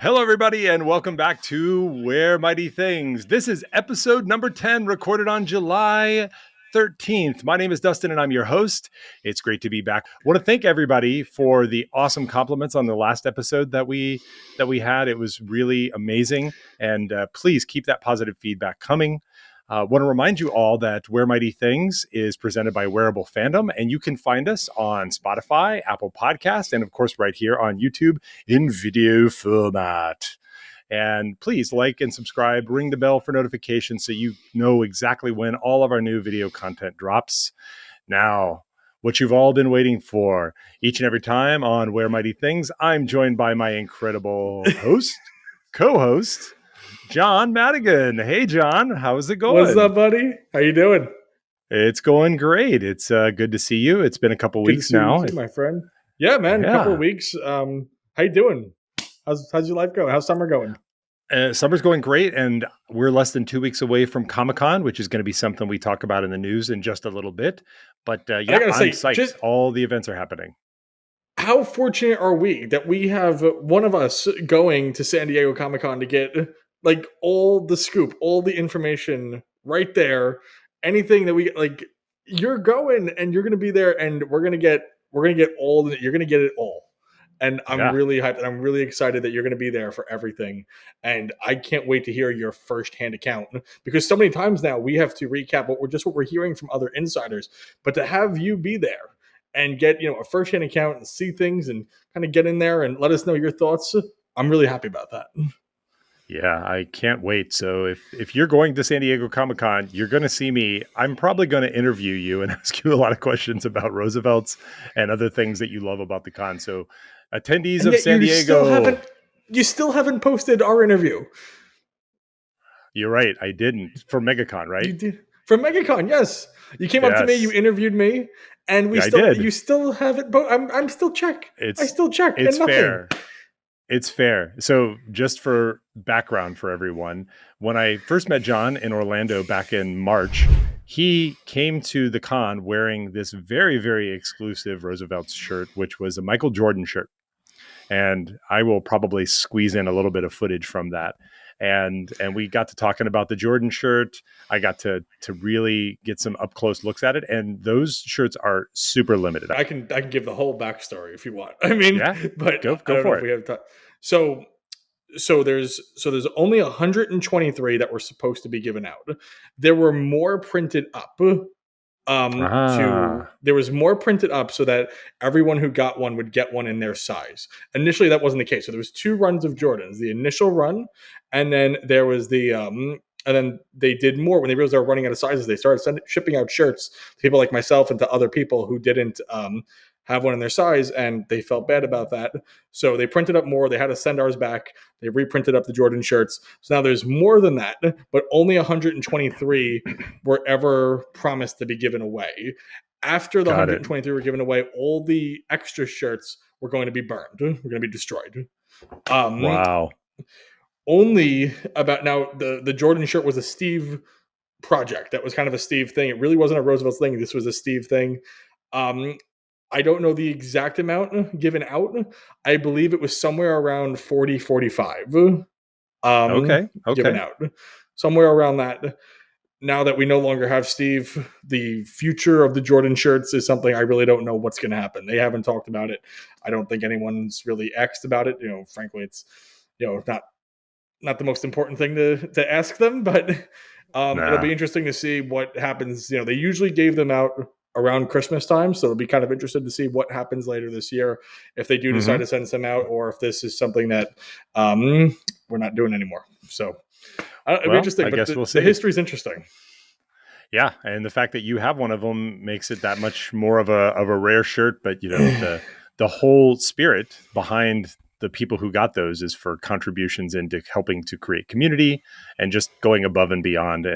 Hello, everybody, and welcome back to Where Mighty Things. This is episode number 10, recorded on July 13th. My name is Dustin, and I'm your host. It's great to be back. I want to thank everybody for the awesome compliments on the last episode that we had. It was really amazing, and please keep that positive feedback coming. Want to remind you all that Where Mighty Things is presented by Wearable Fandom, and you can find us on Spotify, Apple Podcasts, and of course right here on YouTube in video format. And please like and subscribe, ring the bell for notifications so you know exactly when all of our new video content drops. Now, what you've all been waiting for, each and every time on Where Mighty Things, I'm joined by my incredible co-host, John Madigan. Hey, John, how's it going? What's up, buddy? How you doing? It's going great. It's good to see you. It's been a couple weeks now. You too, my friend. Yeah, man. A couple of weeks. How you doing? How's your life going? How's summer going? Summer's going great, and we're less than 2 weeks away from Comic-Con, which is going to be something we talk about in the news in just a little bit. But I'm psyched. All the events are happening. How fortunate are we that we have one of us going to San Diego Comic-Con to get like all the scoop, all the information right there. Anything that we like, you're going and you're going to be there, and you're going to get it all. And I'm really hyped, and I'm really excited that you're going to be there for everything. And I can't wait to hear your firsthand account, because so many times now we have to recap what we're hearing from other insiders. But to have you be there and get a firsthand account and see things and kind of get in there and let us know your thoughts, I'm really happy about that. Yeah, I can't wait. So if you're going to San Diego Comic-Con, you're going to see me. I'm probably going to interview you and ask you a lot of questions about Roosevelt's and other things that you love about the con. So attendees of San Diego. You still haven't posted our interview. You're right. I didn't. For MegaCon, right? You did. For MegaCon, yes. You came up to me, you interviewed me, and you still haven't. I'm still check. I still check. It's fair. It's fair. So just for background for everyone, when I first met John in Orlando back in March, he came to the con wearing this very, very exclusive Roosevelt's shirt, which was a Michael Jordan shirt. And I will probably squeeze in a little bit of footage from that. And we got to talking about the Jordan shirt. I got to really get some up close looks at it. And those shirts are super limited. I can give the whole backstory if you want. I mean, but go for it. We have time. So there's only 123 that were supposed to be given out. There were more printed up. There was more printed up so that everyone who got one would get one in their size. Initially, that wasn't the case. So there was 2 runs of Jordans: the initial run, and then there was the and then they did more when they realized they were running out of sizes. They started shipping out shirts to people like myself and to other people who didn't have one in their size, and they felt bad about that. So they printed up more. They had to send ours back. They reprinted up the Jordan shirts. So now there's more than that, but only 123 were ever promised to be given away. After the 123 were given away, all the extra shirts were going to be burned. Were going to be destroyed. Wow. Only about now, the Jordan shirt was a Steve project. That was kind of a Steve thing. It really wasn't a Roosevelt's thing. This was a Steve thing. I don't know the exact amount given out. I believe it was somewhere around 40, 45. Okay. Given out. Somewhere around that. Now that we no longer have Steve, the future of the Jordan shirts is something I really don't know what's going to happen. They haven't talked about it. I don't think anyone's really asked about it. Frankly, it's not the most important thing to ask them, but it'll be interesting to see what happens. They usually gave them out around Christmas time, so it'll be kind of interested to see what happens later this year if they do decide to send some out, or if this is something that we're not doing anymore. So it'll be interesting. I guess we'll see. The history is interesting. Yeah, and the fact that you have one of them makes it that much more of a rare shirt. But the whole spirit behind the people who got those is for contributions into helping to create community and just going above and beyond.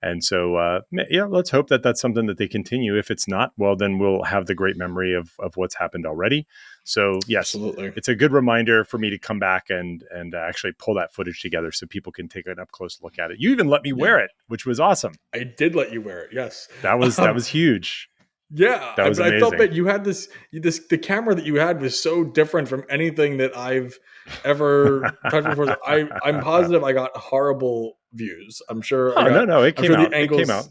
And so, let's hope that that's something that they continue. If it's not, well, then we'll have the great memory of what's happened already. So, yes, absolutely. It's a good reminder for me to come back and actually pull that footage together so people can take an up-close look at it. You even let me wear it, which was awesome. I did let you wear it, yes. That was huge. Yeah, That was but I felt amazing. that you had the camera that you had was so different from anything that I've ever touched before. So I'm positive I got horrible views. Oh, no, it I'm came sure the out. It came angles. out.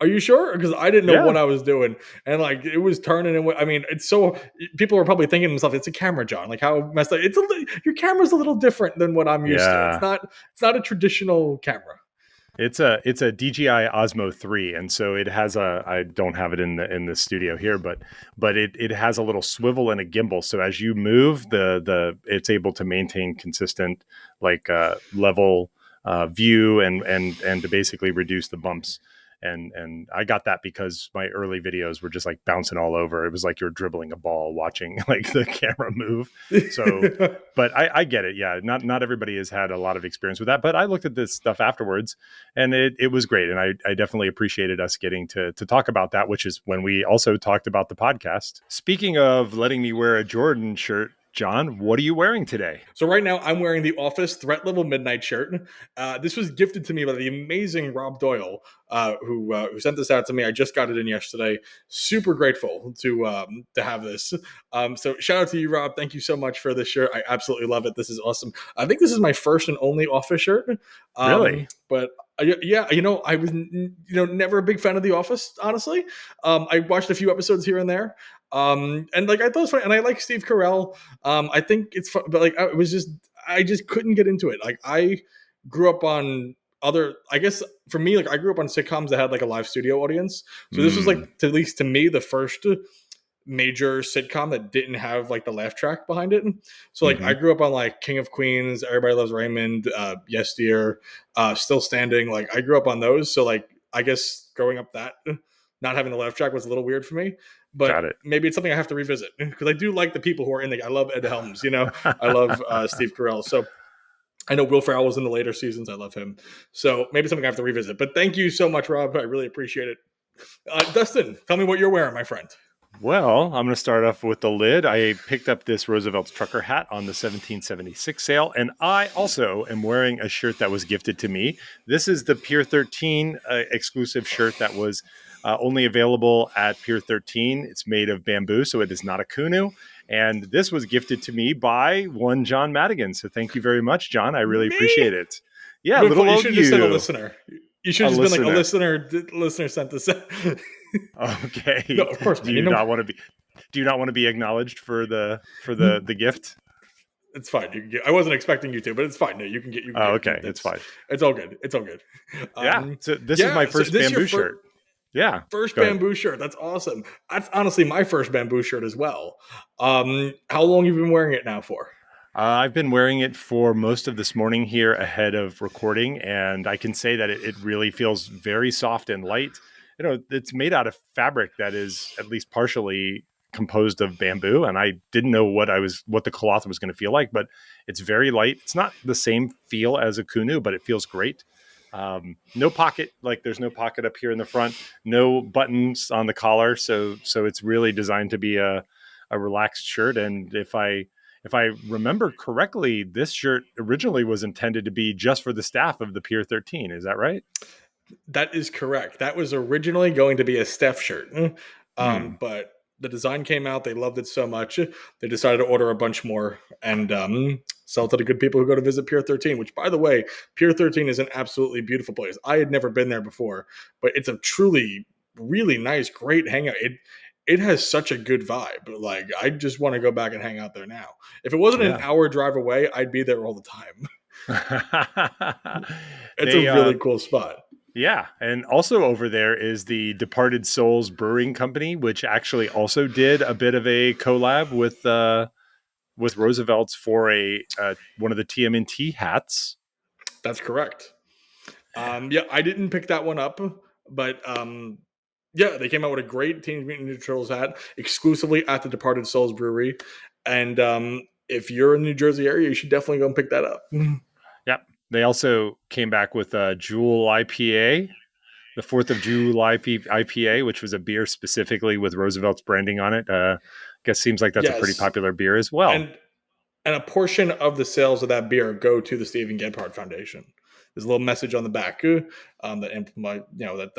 Are you sure? Because I didn't know what Yeah. I was doing, and like it was turning. And I mean, it's so people are probably thinking to themselves, "It's a camera, John. Like how messed up? Your camera's a little different than what I'm used to. Yeah. It's not a traditional camera." It's a DJI Osmo 3, and so it has a, I don't have it in the studio here, but it has a little swivel and a gimbal. So as you move, the it's able to maintain consistent like level view and to basically reduce the bumps. And I got that because my early videos were just like bouncing all over. It was like you're dribbling a ball watching like the camera move. So but I get it. Yeah, not everybody has had a lot of experience with that. But I looked at this stuff afterwards, and it was great. And I definitely appreciated us getting to talk about that, which is when we also talked about the podcast. Speaking of letting me wear a Jordan shirt, John, what are you wearing today? So right now I'm wearing the Office Threat Level Midnight shirt. This was gifted to me by the amazing Rob Doyle, who sent this out to me. I just got it in yesterday. Super grateful to have this. So shout out to you, Rob. Thank you so much for this shirt. I absolutely love it. This is awesome. I think this is my first and only Office shirt. Really? But yeah, I was never a big fan of The Office. Honestly, I watched a few episodes here and there. And like I thought it was fun, and I like Steve Carell. I think it's fun, but like I just couldn't get into it. Like I grew up on I guess for me, like I grew up on sitcoms that had like a live studio audience. So this was like, Mm, at least to me, the first major sitcom that didn't have like the laugh track behind it. So like I hmm. grew up on like King of Queens, Everybody Loves Raymond, Yes Dear, Still Standing. Like I grew up on those. So like I guess growing up that not having the laugh track was a little weird for me. But Got it. maybe it's something I have to revisit because I do like the people who are in it. I love Ed Helms, I love Steve Carell. So I know Will Ferrell was in the later seasons. I love him. So maybe something I have to revisit. But thank you so much, Rob. I really appreciate it. Dustin, tell me what you're wearing, my friend. Well, I'm going to start off with the lid. I picked up this Roosevelt's trucker hat on the 1776 sale, and I also am wearing a shirt that was gifted to me. This is the Pier 13 exclusive shirt that was only available at Pier 13. It's made of bamboo, so it is not a kunu. And this was gifted to me by one John Madigan. So thank you very much, John. I really Me? appreciate it. Yeah, You little old should have just said a you, listener. You should a have just been like a listener. listener sent this. No, Okay. of course, Do man. you not want to be? Do you not want to be acknowledged for the gift? It's fine. I wasn't expecting you to, but it's fine. No, you can Oh, get okay. it. It's fine. It's all good. It's all good. Yeah. So this is my Yeah. So first this is your bamboo shirt. Yeah. first Go ahead. bamboo shirt. That's awesome. That's honestly my first bamboo shirt as well. How long have you been wearing it now for? I've been wearing it for most of this morning here ahead of recording, and I can say that it really feels very soft and light. It's made out of fabric that is at least partially composed of bamboo, and I didn't know what the cloth was going to feel like, but it's very light. It's not the same feel as a kunu, but it feels great. No pocket, like there's no pocket up here in the front, no buttons on the collar, so it's really designed to be a relaxed shirt. And if I remember correctly, this shirt originally was intended to be just for the staff of the Pier 13. Is that right? That is correct. That was originally going to be a Steph shirt, Hmm. but the design came out. They loved it so much, they decided to order a bunch more and sell to the good people who go to visit Pier 13. Which, by the way, Pier 13 is an absolutely beautiful place. I had never been there before, but it's a truly, really nice, great hangout. It has such a good vibe. Like I just want to go back and hang out there now. If it wasn't an Yeah. hour drive away, I'd be there all the time. It's a they really cool spot. Yeah, and also over there is the Departed Souls Brewing Company, which actually also did a bit of a collab with Roosevelt's for a one of the TMNT hats. That's correct. Yeah, I didn't pick that one up, but yeah, they came out with a great Teenage Mutant Ninja Turtles hat exclusively at the Departed Souls Brewery, and if you're in the New Jersey area, you should definitely go and pick that up. Yep. They also came back with a Jewel IPA, the 4th of July IPA, which was a beer specifically with Roosevelt's branding on it. I guess seems like that's a pretty Yes, popular beer as well. and a portion of the sales of that beer go to the Stephen Gebhardt Foundation. there's a little message on the back that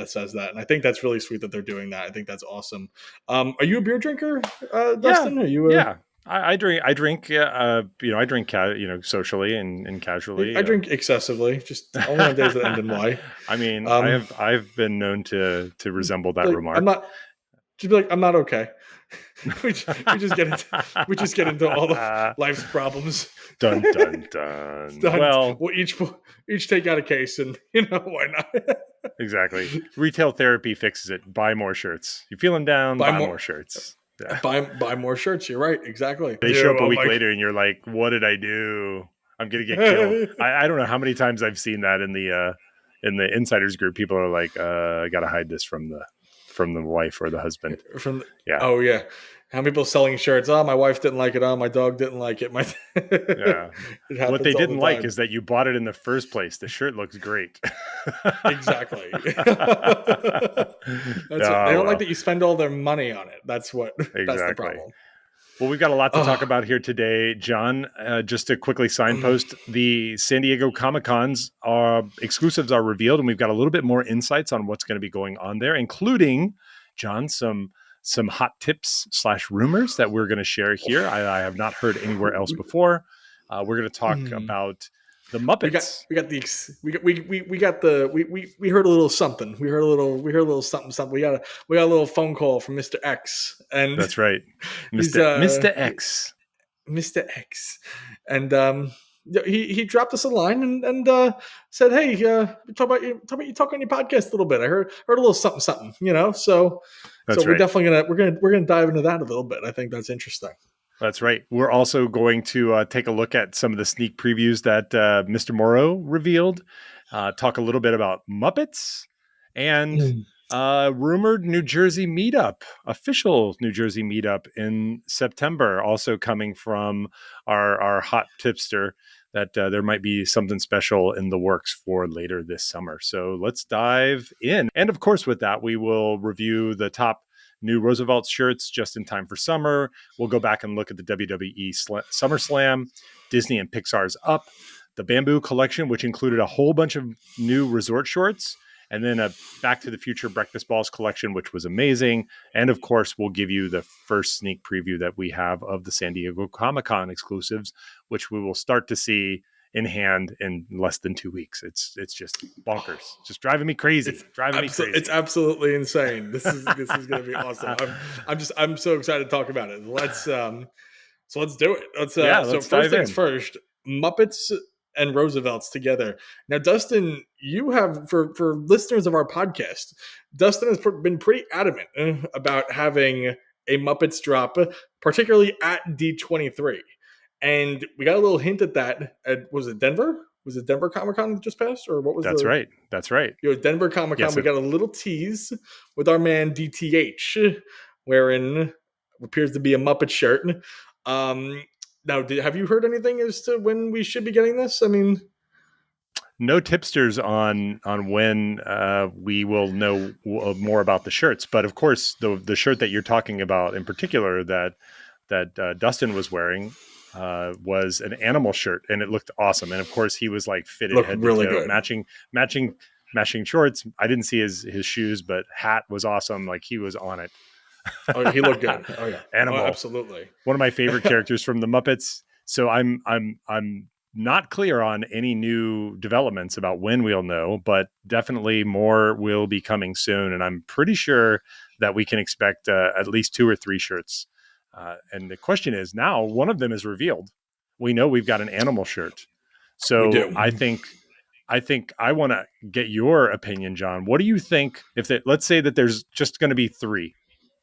says that, and I think that's really sweet that they're doing that. I think that's awesome. Are you a beer drinker, Yeah, Dustin? Are you yeah. I drink. I drink. I drink. Socially and casually. I drink excessively, just only on days that end in Y. I mean, Um, I've been known to resemble that like I'm remark. not. Just be like, I'm not okay. We just get into all of life's problems. Dun dun dun. Done. Well, We'll each take out a case, and why not? exactly. Retail therapy fixes it. Buy more shirts. You feeling down? Buy more shirts. Yeah. Buy more shirts. You're right. Exactly. They show up a week later, and you're like, "What did I do? I'm gonna get killed." I don't know how many times I've seen that in the insiders group. People are like, "I gotta hide this from the wife or the husband." Yeah. Oh yeah. How many people selling shirts? Oh, my wife didn't like it. Oh, my dog didn't like it. Yeah. What they didn't like is that you bought it in the first place. The shirt looks great. Exactly. They don't like that you spend all their money on it. That's the problem. Well, we've got a lot to talk about here today, John. Just to quickly signpost, the San Diego Comic-Con's exclusives are revealed, and we've got a little bit more insights on what's going to be going on there, including, John, some hot tips / rumors that we're going to share here. I have not heard anywhere else before. We're going to talk about the Muppets. We heard a little something. We heard a little something. We got a little phone call from Mr. X, and that's right, Mr. X, and he dropped us a line and said, "Hey, talk about you talk on your podcast a little bit. I heard a little something. So we're definitely gonna dive into that a little bit. I think that's interesting." That's right. We're also going to take a look at some of the sneak previews that Mr. Morrow revealed, talk a little bit about Muppets, and rumored New Jersey meetup, official New Jersey meetup in September, also coming from our hot tipster, that there might be something special in the works for later this summer. So let's dive in. And of course, with that, we will review the top new Roosevelt shirts just in time for summer. We'll go back and look at the WWE SummerSlam, Disney and Pixar's Up, the Bamboo collection, which included a whole bunch of new resort shorts, and then a Back to the Future Breakfast Balls collection, which was amazing. And of course, we'll give you the first sneak preview that we have of the San Diego Comic-Con exclusives, which we will start to see in hand in less than 2 weeks. It's just bonkers. It's just driving me crazy. It's absolutely insane. This is going to be awesome. I'm so excited to talk about it. Let's do it. Let's first things first. Muppets and Roosevelt's together. Now, Dustin, you have for listeners of our podcast, Dustin has been pretty adamant about having a Muppets drop, particularly at D23. And we got a little hint at that. Was it Denver? Was it Denver Comic-Con that just passed? Or what was That's right. That's right. Denver Comic-Con, yes, we got a little tease with our man DTH, wearing what appears to be a Muppet shirt. Now, have you heard anything as to when we should be getting this? I mean, no tipsters on when we will know more about the shirts. But of course, the shirt that you're talking about in particular that Dustin was wearing was an animal shirt, and it looked awesome. And of course, he was like fitted head to toe, good. matching shorts. I didn't see his shoes, but hat was awesome. Like, he was on it. Oh, he looked good. Oh yeah, animal, absolutely. One of my favorite characters from the Muppets. So I'm not clear on any new developments about when we'll know, but definitely more will be coming soon. And I'm pretty sure that we can expect at least 2 or 3 shirts. And the question is, now one of them is revealed. We know we've got an animal shirt. So I think I want to get your opinion, John. What do you think let's say that there's just going to be 3,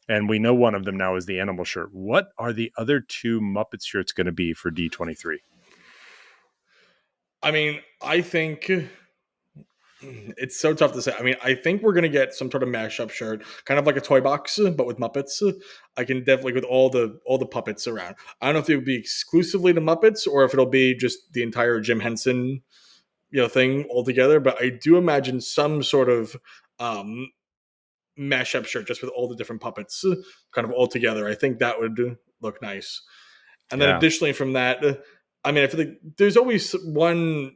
and we know one of them now is the animal shirt. What are the other 2 Muppet shirts going to be for D23? I mean, I think it's so tough to say. I mean, I think we're going to get some sort of mashup shirt, kind of like a toy box, but with Muppets. I can definitely, with all the puppets around. I don't know if it would be exclusively the Muppets or if it'll be just the entire Jim Henson, thing altogether. But I do imagine some sort of mashup shirt just with all the different puppets kind of all together. I think that would look nice. And then additionally from that, I mean, I feel like there's always one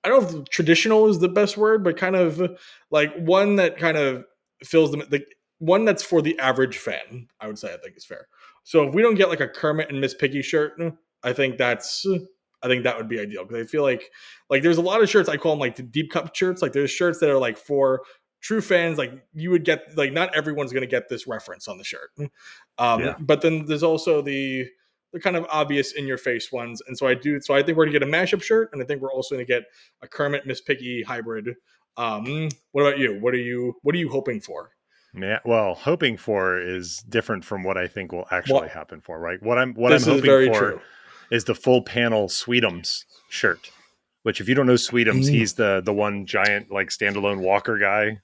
I don't know if traditional is the best word, but kind of like one that kind of fills them, like one that's for the average fan. I would say I think is fair. So if we don't get like a Kermit and Miss Piggy shirt, I think I think that would be ideal because I feel like there's a lot of shirts I call them like the deep cup shirts. Like there's shirts that are like for true fans. Like you would get like not everyone's going to get this reference on the shirt. Yeah. But then there's also the kind of obvious in your face ones. And so I think we're gonna get a mashup shirt, and I think we're also gonna get a Kermit Miss Piggy hybrid. What about you? What are you hoping for? Yeah, well, hoping for is different from what I think will actually Well, happen for, right? What I'm this is hoping very for true. is the full panel Sweetums shirt. Which, if you don't know Sweetums, Mm, he's the one giant like standalone walker guy.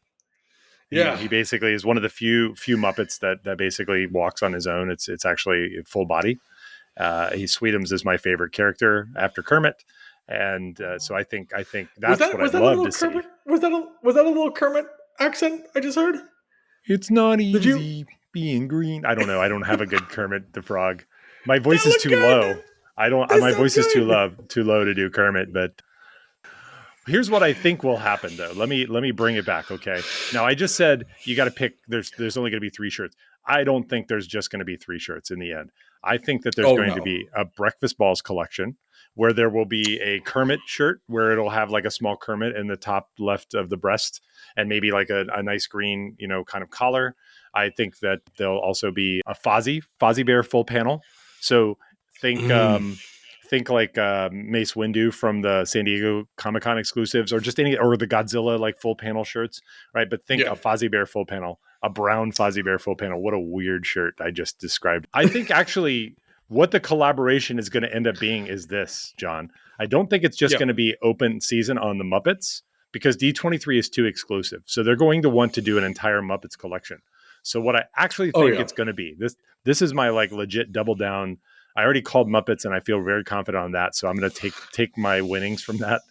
He yeah. he basically is one of the few Muppets that basically walks on his own. It's actually full body. He Sweetums is my favorite character after Kermit, and so I think that's what Was I'd that a love little to see. Kermit? Was that a little Kermit accent I just heard? It's not Did you? easy being green. I don't know. I don't have a good Kermit the Frog. My voice That is looked too good. low. I don't. That My sounds voice is good. too low to do Kermit. But here's what I think will happen, though. Let me bring it back. Okay. Now I just said you got to pick. There's only going to be 3 shirts. I don't think there's just going to be 3 shirts in the end. I think that there's Oh going to no. be a Breakfast Balls collection where there will be a Kermit shirt where it'll have like a small Kermit in the top left of the breast and maybe like a nice green, kind of collar. I think that there'll also be a Fozzie Bear full panel. So think Mm, um, think like Mace Windu from the San Diego Comic Con exclusives, or just any, or the Godzilla like full panel shirts, right? But think yeah. a Fozzie Bear full panel, a brown Fozzie Bear full panel. What a weird shirt I just described. I think actually what the collaboration is going to end up being is this, John. I don't think it's just Yeah. going to be open season on the Muppets because D23 is too exclusive. So they're going to want to do an entire Muppets collection. So what I actually Oh think yeah. it's going to be, this is my like legit double down. I already called Muppets and I feel very confident on that. So I'm going to take my winnings from that.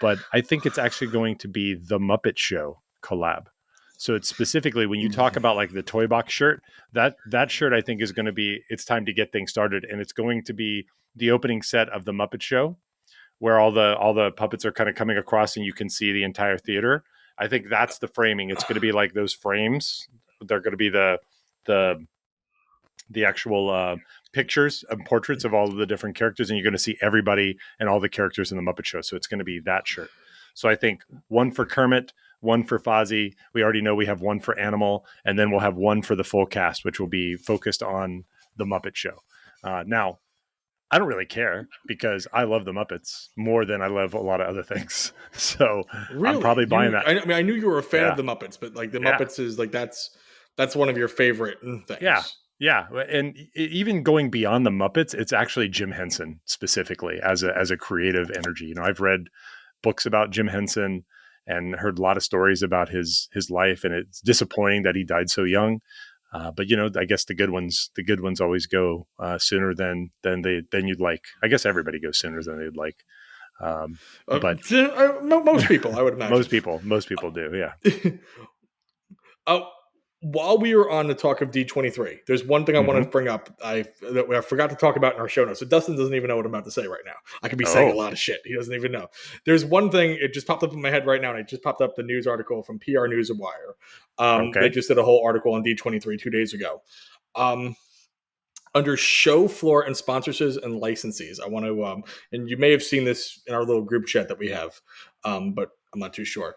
But I think it's actually going to be the Muppet Show collab. So it's specifically when you talk about like the toy box shirt, that shirt I think is going to be, it's time to get things started, and it's going to be the opening set of the Muppet Show where all the puppets are kind of coming across and you can see the entire theater. I think that's the framing. It's going to be like those frames. They're going to be the the actual pictures and portraits of all of the different characters, and you're going to see everybody and all the characters in the Muppet Show. So it's going to be that shirt. So I think one for Kermit, one for Fozzie. We already know we have one for Animal, and then we'll have one for the full cast, which will be focused on the Muppet Show. Now, I don't really care because I love the Muppets more than I love a lot of other things. So I'm Really? probably buying You? that. I mean, I knew you were a fan of Yeah. the Muppets, but like the Yeah. Muppets is like that's one of your favorite Yeah. things. Yeah, and even going beyond the Muppets, it's actually Jim Henson specifically as a creative energy. I've read books about Jim Henson and heard a lot of stories about his life, and it's disappointing that he died so young. But I guess the good ones always go sooner than you'd like. I guess everybody goes sooner than they'd like. But Most people, I would most imagine. people, most people do. Yeah. Oh, while we were on the talk of D23, there's one thing I wanted to Hmm. bring up that I forgot to talk about in our show notes. So Dustin doesn't even know what I'm about to say right now. I could be saying a Oh, lot of shit. He doesn't even know. There's one thing, it just popped up in my head right now, and it just popped up the news article from PR Newswire. They okay. just did a whole article on D23 2 days ago. Um, Under show floor and sponsorships and licensees, I want to, and you may have seen this in our little group chat that we have, but I'm not too sure.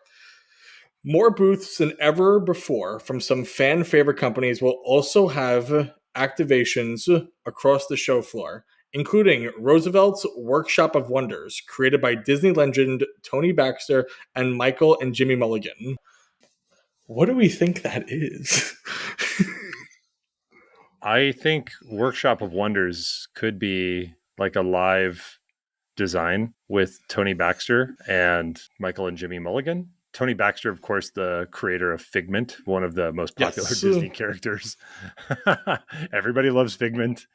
More booths than ever before from some fan favorite companies will also have activations across the show floor, including Roosevelt's Workshop of Wonders, created by Disney legend Tony Baxter and Michael and Jimmy Mulligan. What do we think that is? I think Workshop of Wonders could be like a live design with Tony Baxter and Michael and Jimmy Mulligan. Tony Baxter, of course, the creator of Figment, one of the most popular Yes. Disney characters. Everybody loves Figment.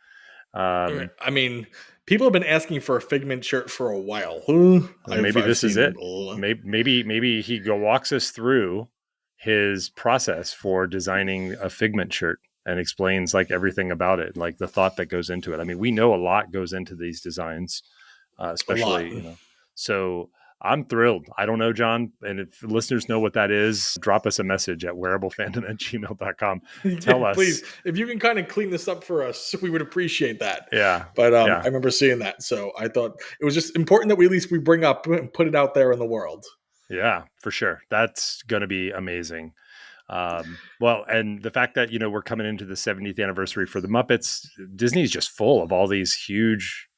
Um, I mean, people have been asking for a Figment shirt for a while. Maybe I've this is seen. it. Maybe he walks us through his process for designing a Figment shirt and explains like everything about it, like the thought that goes into it. I mean, we know a lot goes into these designs, A lot. especially. So I'm thrilled. I don't know, John. And if listeners know what that is, drop us a message at wearablefandom@gmail.com. Tell Yeah, please. us. If you can kind of clean this up for us, we would appreciate that. Yeah. But I Yeah. remember seeing that. So I thought it was just important that we at least we bring up and put it out there in the world. Yeah, for sure. That's going to be amazing. Well, and the fact that, we're coming into the 70th anniversary for the Muppets, Disney's just full of all these huge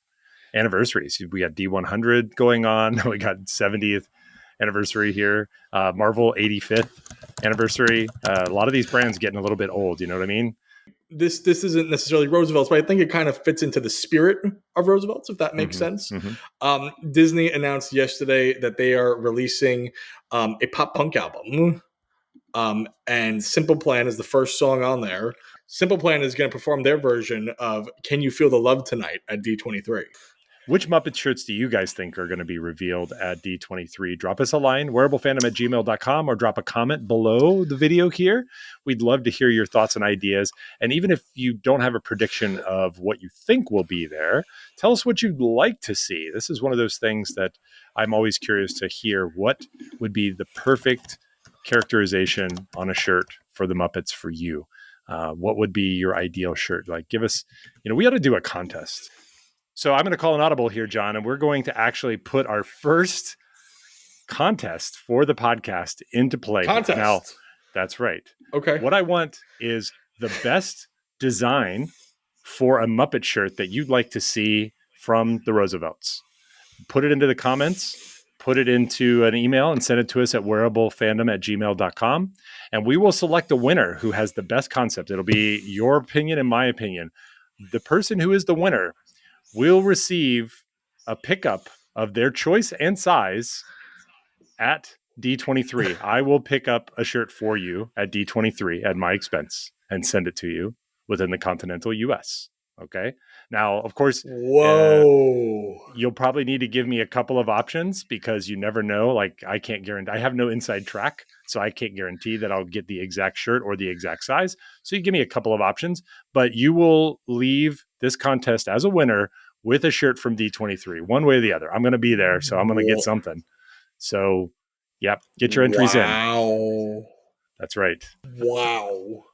anniversaries. We got D100 going on. We got 70th anniversary here. Marvel 85th anniversary. A lot of these brands getting a little bit old. You know what I mean? This isn't necessarily Roosevelt's, but I think it kind of fits into the spirit of Roosevelt's, if that makes sense. Disney announced yesterday that they are releasing a pop punk album. And Simple Plan is the first song on there. Simple Plan is going to perform their version of Can You Feel the Love Tonight at D23. Which Muppet shirts do you guys think are going to be revealed at D23? Drop us a line, wearablefandom@gmail.com, or drop a comment below the video here. We'd love to hear your thoughts and ideas. And even if you don't have a prediction of what you think will be there, tell us what you'd like to see. This is one of those things that I'm always curious to hear. What would be the perfect characterization on a shirt for the Muppets for you? What would be your ideal shirt? Like, give us, we ought to do a contest. So I'm going to call an audible here, John, and we're going to actually put our first contest for the podcast into play. Contest. Now, that's right. Okay. What I want is the best design for a Muppet shirt that you'd like to see from the Roosevelts. Put it into the comments, put it into an email, and send it to us at wearablefandom@gmail.com. And we will select a winner who has the best concept. It'll be your opinion and my opinion. The person who is the winner will receive a pickup of their choice and size at D23. I will pick up a shirt for you at D23 at my expense and send it to you within the Continental U.S. Okay. Now, of course, you'll probably need to give me a couple of options because you never know. Like, I can't guarantee, I have no inside track, so I can't guarantee that I'll get the exact shirt or the exact size. So you give me a couple of options, but you will leave this contest as a winner with a shirt from D23, one way or the other. I'm going to be there, so I'm going to get something. So, yep, get your entries in. Wow. That's right. Wow.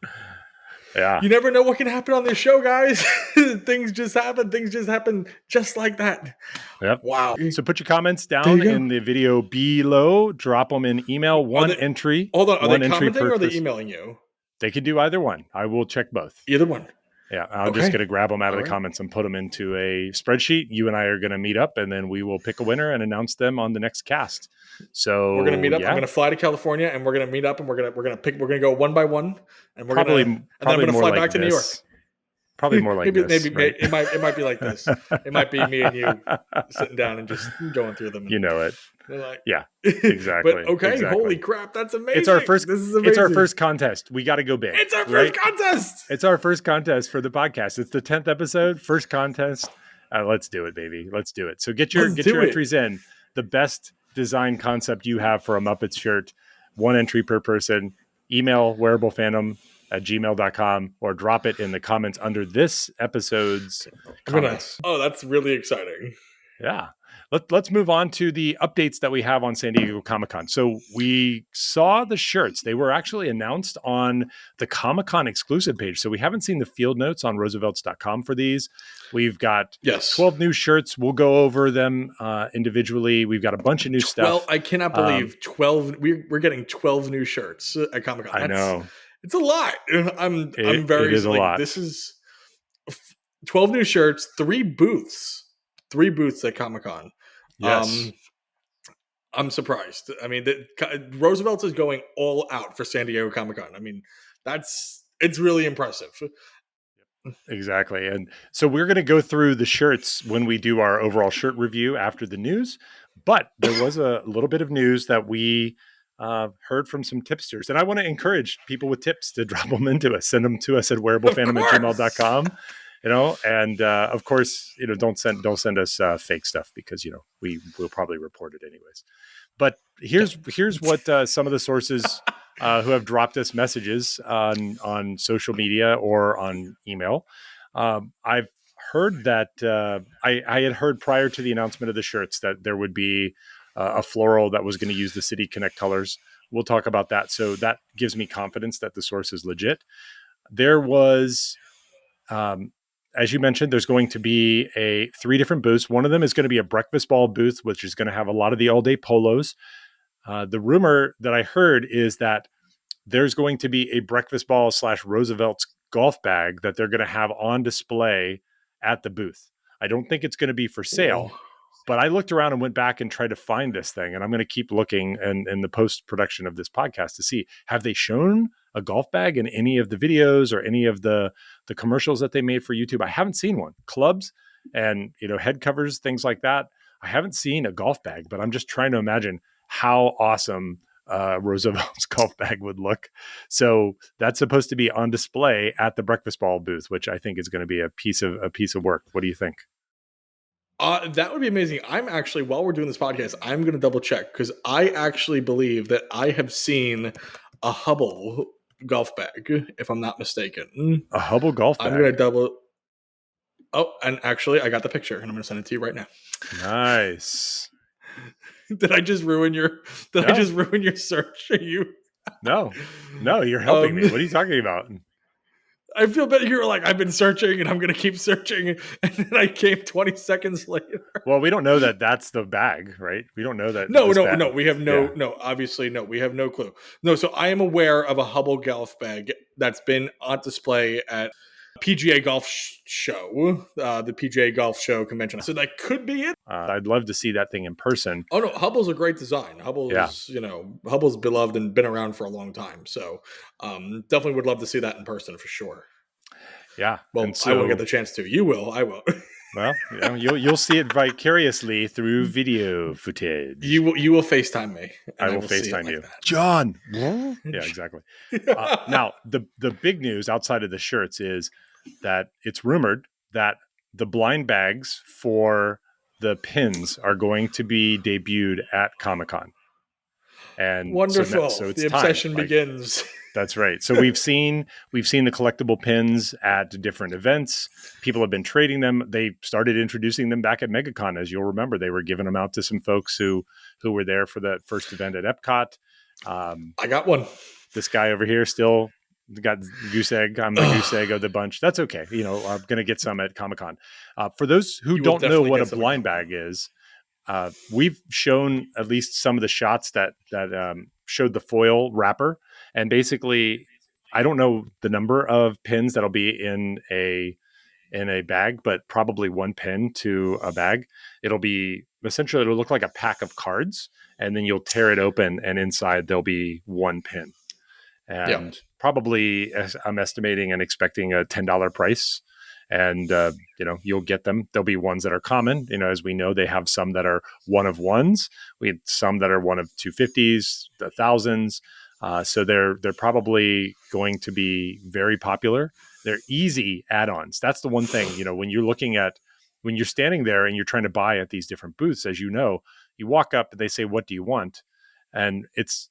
Yeah. You never know what can happen on this show, guys. Things just happen. Things just happen just like that. Yep. Wow. So put your comments down in the video below. Drop them in email. One entry. Hold on. Are one they entry commenting or are they emailing you? They can do either one. I will check both. Either one. Yeah, I'm just going to grab them out of the comments and put them into a spreadsheet. You and I are going to meet up, and then we will pick a winner and announce them on the next cast. So we're going to meet up. I'm going to fly to California, and we're going to meet up, and we're going to go one by one, and we're then I'm going to fly back to New York. Probably more like this. Maybe it might be like this. It might be me and you sitting down and just going through them. You know it. Like, yeah, exactly. But okay, exactly. Holy crap, that's amazing. It's our first. This is amazing. It's our first contest. We got to go big. It's our first contest. It's our first contest for the podcast. It's the 10th episode, first contest. Let's do it, baby. Let's do it. So get your entries in. The best design concept you have for a Muppets shirt. One entry per person. Email wearablefandom@gmail.com or drop it in the comments under this episode's comments. Oh, that's really exciting. Yeah. Let's move on to the updates that we have on San Diego Comic-Con. So we saw the shirts. They were actually announced on the Comic-Con exclusive page. So we haven't seen the field notes on roosevelts.com for these. We've got 12 new shirts. We'll go over them individually. We've got a bunch of new stuff. Well, I cannot believe 12. We're getting 12 new shirts at Comic-Con. I know. It's a lot. I'm very. It is a lot. This is 12 new shirts, 3 booths. 3 booths at Comic-Con. Yes. I'm surprised. I mean, Roosevelt's is going all out for San Diego Comic-Con. I mean, it's really impressive. Exactly. And so we're going to go through the shirts when we do our overall shirt review after the news. But there was a little bit of news that we heard from some tipsters. And I want to encourage people with tips to drop them into us. Send them to us at wearablefandom@gmail.com. And of course, don't send us fake stuff because we will probably report it anyways. But here's what some of the sources who have dropped us messages on social media or on email. I've heard that I had heard prior to the announcement of the shirts that there would be a floral that was going to use the City Connect colors. We'll talk about that. So that gives me confidence that the source is legit. There was, as you mentioned, there's going to be 3 different booths. One of them is going to be a breakfast ball booth, which is going to have a lot of the all-day polos. The rumor that I heard is that there's going to be a breakfast ball / Roosevelt's golf bag that they're going to have on display at the booth. I don't think it's going to be for sale, but I looked around and went back and tried to find this thing. And I'm going to keep looking in the post-production of this podcast to see, have they shown a golf bag in any of the videos or any of the commercials that they made for YouTube? I haven't seen one. Clubs and, head covers, things like that. I haven't seen a golf bag, but I'm just trying to imagine how awesome Roosevelt's golf bag would look. So that's supposed to be on display at the breakfast ball booth, which I think is going to be a piece of work. What do you think? That would be amazing. I'm actually, while we're doing this podcast, I'm going to double check because I actually believe that I have seen a Hubble golf bag, if I'm not mistaken. A Hubble golf bag? I'm going to double. Oh, and actually, I got the picture, and I'm going to send it to you right now. Nice. Did I just ruin your? I just ruin your search? Are you? No, you're helping me. What are you talking about? I feel better. You're like, I've been searching and I'm going to keep searching. And then I came 20 seconds later. Well, we don't know that that's the bag, right? We don't know that. No. We have obviously, no, we have no clue. No, so I am aware of a Hubble golf bag that's been on display at PGA Golf Show, the PGA Golf Show convention. So that could be it. I'd love to see that thing in person. Oh no, Hubble's a great design. Hubble's, Hubble's beloved and been around for a long time. So definitely would love to see that in person for sure. Yeah. Well, I won't get the chance to. You will. I won't. Well, you'll see it vicariously through video footage. You will FaceTime me. I will FaceTime you. John. Yeah, exactly. Now, the big news outside of the shirts is that it's rumored that the blind bags for the pins are going to be debuted at Comic-Con. And wonderful. So it's the obsession begins. That's right. So we've seen the collectible pins at different events. People have been trading them. They started introducing them back at MegaCon. As you'll remember, they were giving them out to some folks who were there for that first event at Epcot. I got one. This guy over here still got goose egg. I'm the goose egg of the bunch. That's okay. I'm going to get some at Comic-Con. For those who don't know what a blind bag is, we've shown at least some of the shots that showed the foil wrapper. And basically, I don't know the number of pins that'll be in a bag, but probably one pin to a bag. It'll look like a pack of cards, and then you'll tear it open, and inside there'll be one pin. And probably, I'm estimating and expecting a $10 price. And, you'll get them. There'll be ones that are common. As we know, they have some that are one of ones. We have some that are one of 250s, the thousands. So they're probably going to be very popular. They're easy add-ons. That's the one thing, when you're standing there and you're trying to buy at these different booths, as you know, you walk up and they say, what do you want? And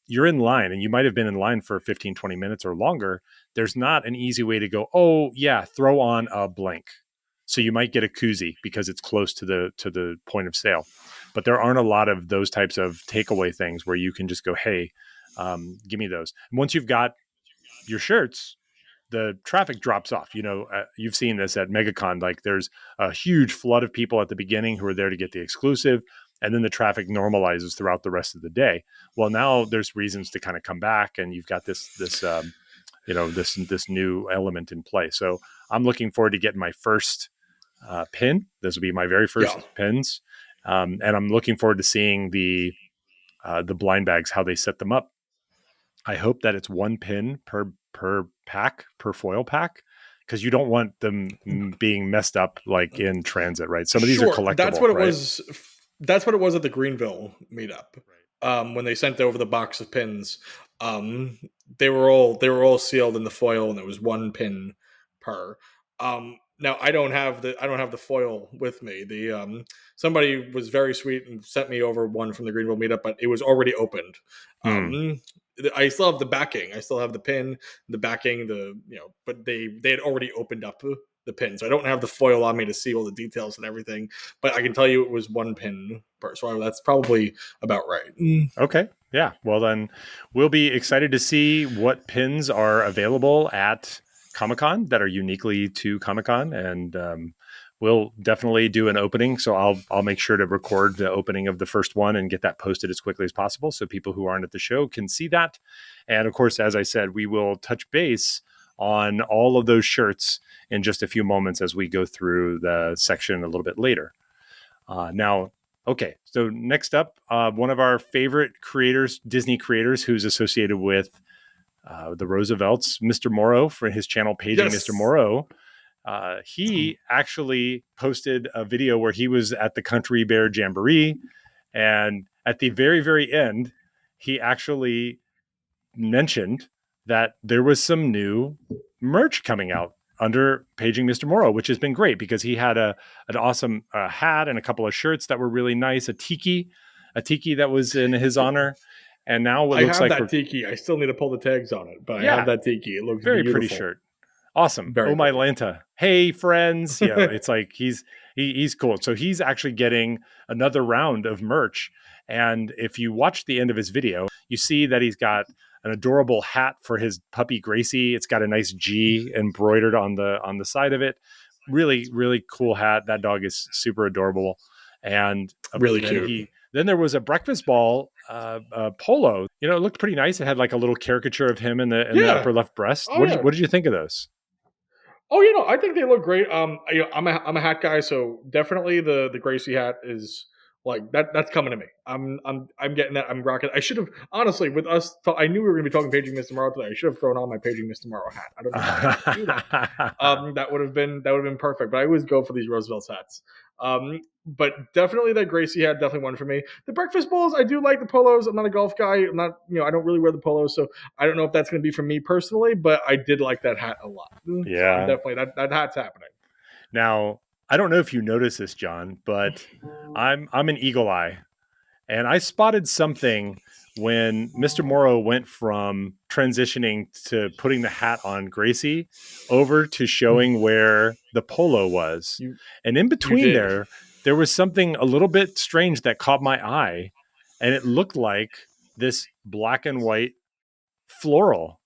you're in line, and you might have been in line for 15, 20 minutes or longer. There's not an easy way to go, oh yeah, throw on a blank. So you might get a koozie because it's close to the point of sale. But there aren't a lot of those types of takeaway things where you can just go, hey, give me those. And once you've got your shirts, the traffic drops off. You've seen this at MegaCon. Like, there's a huge flood of people at the beginning who are there to get the exclusive, and then the traffic normalizes throughout the rest of the day. Well, now there's reasons to kind of come back, and you've got this new element in play. So I'm looking forward to getting my first pin. This will be my very first pins, and I'm looking forward to seeing the blind bags, how they set them up. I hope that it's one pin per pack, per foil pack, because you don't want them being messed up like in transit, right? Some of these are collectible. That's what it was. That's what it was at the Greenville meetup. Right. When they sent over the box of pins, they were all sealed in the foil, and there was one pin per. Now I don't have the foil with me. Somebody was very sweet and sent me over one from the Greenville meetup, but it was already opened. I still have the backing. I still have the pin, the backing, but they had already opened up the pin. So I don't have the foil on me to see all the details and everything, but I can tell you it was one pin per. So that's probably about right. Okay. Yeah. Well, then we'll be excited to see what pins are available at Comic-Con that are uniquely to Comic-Con. And we'll definitely do an opening. So I'll make sure to record the opening of the first one and get that posted as quickly as possible so people who aren't at the show can see that. And of course, as I said, we will touch base on all of those shirts in just a few moments as we go through the section a little bit later. Now, okay, so next up, one of our favorite creators, Disney creators, who's associated with the Roosevelts, Mr. Morrow, for his channel Paging Yes. Mr. Morrow. He actually posted a video where he was at the Country Bear Jamboree, and at the very, very end, he actually mentioned that there was some new merch coming out under Paging Mr. Morrow, which has been great because he had an awesome hat and a couple of shirts that were really nice, a tiki that was in his honor. And now what I looks have like that tiki. I still need to pull the tags on it, but I Yeah. have that tiki. It looks very beautiful. pretty shirt. Awesome. Very oh my pretty. Lanta. Hey friends. You know, it's like he's cool. So he's actually getting another round of merch. And if you watch the end of his video, you see that he's got an adorable hat for his puppy Gracie. It's got a nice G embroidered on the side of it. Really, really cool hat. That dog is super adorable. And Really then cute. then there was a breakfast ball polo. You know, it looked pretty nice. It had like a little caricature of him in the upper left breast. Oh, yeah. What did you think of those? Oh, I think they look great. I'm a hat guy, so definitely the Gracie hat is like that. That's coming to me. I'm getting that. I'm rocking. I should have honestly with us. I knew we were going to be talking Paging Mr. Morrow today. I should have thrown on my Paging Mr. Morrow hat. I don't know why I didn't do that. That would have been perfect. But I always go for these Roosevelt's hats. But definitely that Gracie hat, definitely one for me. The breakfast bowls, I do like the polos. I'm not a golf guy. I'm not, I don't really wear the polos, so I don't know if that's going to be for me personally. But I did like that hat a lot. Yeah, so I'm definitely that hat's happening. Now, I don't know if you noticed this, John, but I'm an eagle eye, and I spotted something when Mr. Morrow went from transitioning to putting the hat on Gracie over to showing where the polo was. And in between there was something a little bit strange that caught my eye, and it looked like this black and white floral.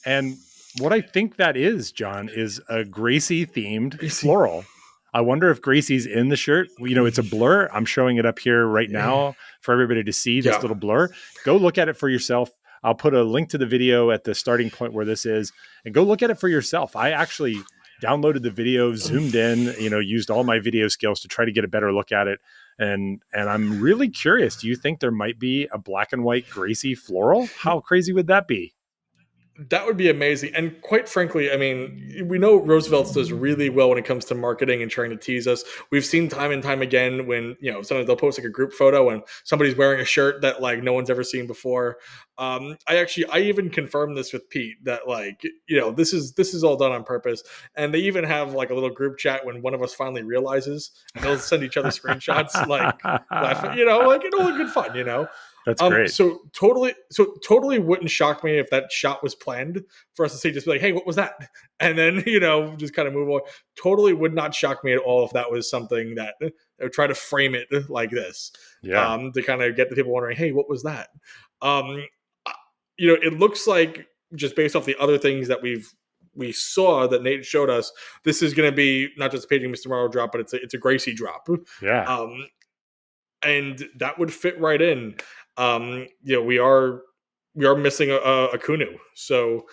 And what I think that is, John, is a Gracie themed floral. I wonder if Gracie's in the shirt. It's a blur. I'm showing it up here right now for everybody to see this little blur. Go look at it for yourself. I'll put a link to the video at the starting point where this is, and go look at it for yourself. I actually downloaded the video, zoomed in, used all my video skills to try to get a better look at it. And I'm really curious. Do you think there might be a black and white Gracie floral? How crazy would that be? That would be amazing. And quite frankly, I mean, we know Roosevelt's does really well when it comes to marketing and trying to tease us. We've seen time and time again when, sometimes they'll post like a group photo and somebody's wearing a shirt that like no one's ever seen before. I even confirmed this with Pete that like, this is all done on purpose. And they even have like a little group chat when one of us finally realizes, and they'll send each other screenshots, like laughing, like all good fun, That's great. So totally wouldn't shock me if that shot was planned for us to see, just be like, hey, what was that? And then, just kind of move on. Totally would not shock me at all if that was something that they would try to frame it like this. Yeah. To kind of get the people wondering, hey, what was that? It looks like, just based off the other things that we saw that Nate showed us, this is going to be not just a Paging Mr. Morrow drop, but it's a Gracie drop. Yeah. And that would fit right in. We are missing a Kunu, so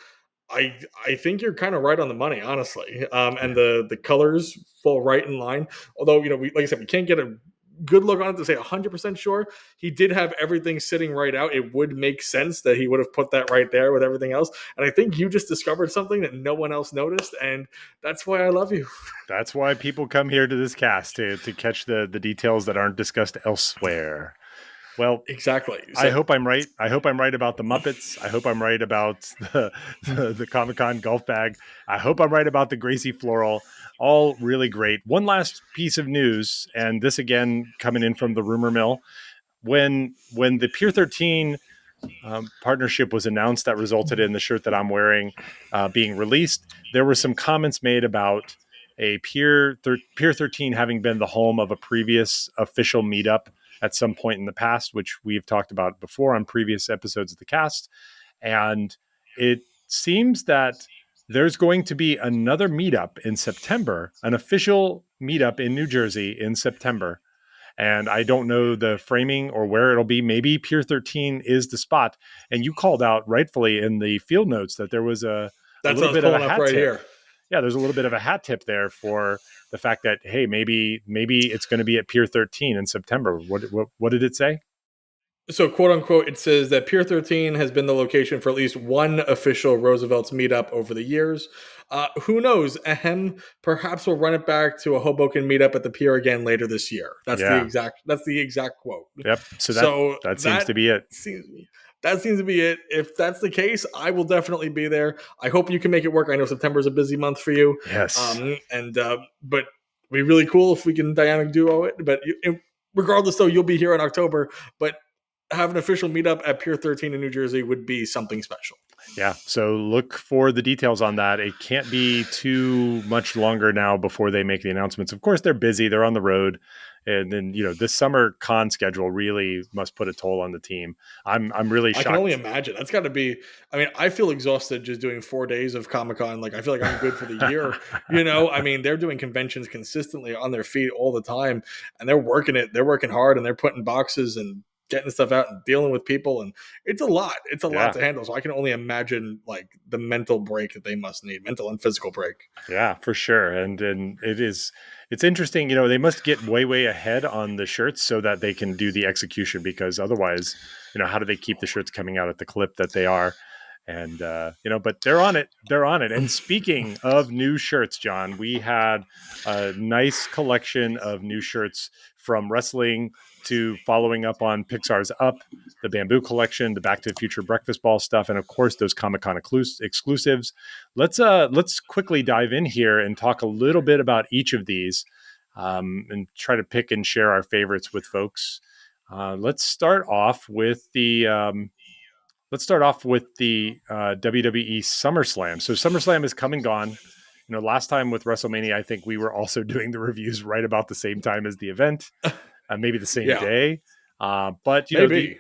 I think you're kind of right on the money, honestly. And the colors fall right in line. Although like I said, we can't get a good look on it to say 100% sure. He did have everything sitting right out. It would make sense that he would have put that right there with everything else. And I think you just discovered something that no one else noticed, and that's why I love you. That's why people come here to this cast to catch the details that aren't discussed elsewhere. Well, exactly. So, I hope I'm right. I hope I'm right about the Muppets. I hope I'm right about the Comic-Con golf bag. I hope I'm right about the Gracie floral. All really great. One last piece of news, and this again coming in from the rumor mill. When the Pier 13 partnership was announced that resulted in the shirt that I'm wearing being released, there were some comments made about a Pier 13 having been the home of a previous official meetup at some point in the past, which we've talked about before on previous episodes of the cast. And it seems that there's going to be another meetup in September, an official meetup in New Jersey in September. And I don't know the framing or where it'll be. Maybe Pier 13 is the spot. And you called out rightfully in the field notes that there was a That's what I little was bit of a pulling up hat right tip. here. Yeah, there's a little bit of a hat tip there for the fact that, hey, maybe it's going to be at Pier 13 in September. What did it say? So, quote unquote, it says that Pier 13 has been the location for at least one official Roosevelt's meetup over the years. Who knows? Ahem. Perhaps we'll run it back to a Hoboken meetup at the pier again later this year. That's the Yeah. exact quote. Yep. So So that seems that to be it. seems that seems to be it. If that's the case, I will definitely be there. I hope you can make it work. I know September is a busy month for you, Yes. but it'd be really cool if we can dynamic duo it. But regardless, though, you'll be here in October. But have an official meetup at Pier 13 in New Jersey would be something special. Yeah. So look for the details on that. It can't be too much longer now before they make the announcements. Of course, they're busy. They're on the road. And then, this summer con schedule really must put a toll on the team. I'm really I can only shocked. imagine. That's got to be. I mean, I feel exhausted just doing 4 days of Comic Con. Like, I feel like I'm good for the year. I mean, they're doing conventions consistently on their feet all the time, and they're working it. They're working hard, and they're putting boxes and getting stuff out and dealing with people, and it's a lot. It's a lot Yeah. to handle. So I can only imagine like the mental break that they must need, mental and physical break. Yeah, for sure. And it's interesting, they must get way ahead on the shirts so that they can do the execution, because otherwise, how do they keep the shirts coming out at the clip that they are? And but they're on it. They're on it. And speaking of new shirts, John, we had a nice collection of new shirts, from wrestling to following up on Pixar's Up, the Bamboo collection, the Back to the Future Breakfast Ball stuff, and of course those Comic-Con exclusives. Let's quickly dive in here and talk a little bit about each of these, and try to pick and share our favorites with folks. Let's start off with the WWE SummerSlam. So SummerSlam is come and gone. Last time with WrestleMania, I think we were also doing the reviews right about the same time as the event, maybe the same Yeah, day. But maybe.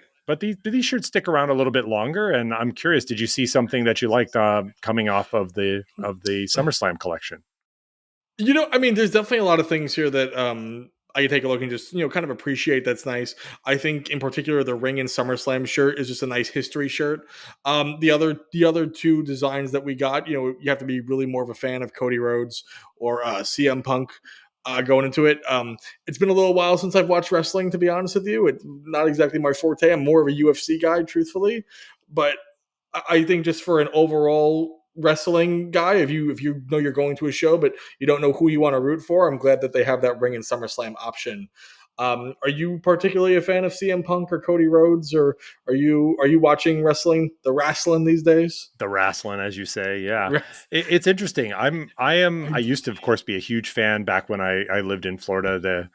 these shirts stick around a little bit longer. And I'm curious, did you see something that you liked coming off of the SummerSlam collection? I mean, there's definitely a lot of things here that I can take a look and just kind of appreciate. That's nice. I think in particular the Ring and SummerSlam shirt is just a nice history shirt. The other two designs that we got, you have to be really more of a fan of Cody Rhodes or CM Punk. Going into it, it's been a little while since I've watched wrestling. To be honest with you, it's not exactly my forte. I'm more of a UFC guy, truthfully, but I think just for an overall wrestling guy, if you know you're going to a show but you don't know who you want to root for, I'm glad that they have that Ring and SummerSlam option. Are you particularly a fan of CM Punk or Cody Rhodes, or are you watching wrestling, the wrestling these days? The wrestling, as you say. Yeah. It's interesting. I used to, of course, be a huge fan back when I lived in Florida.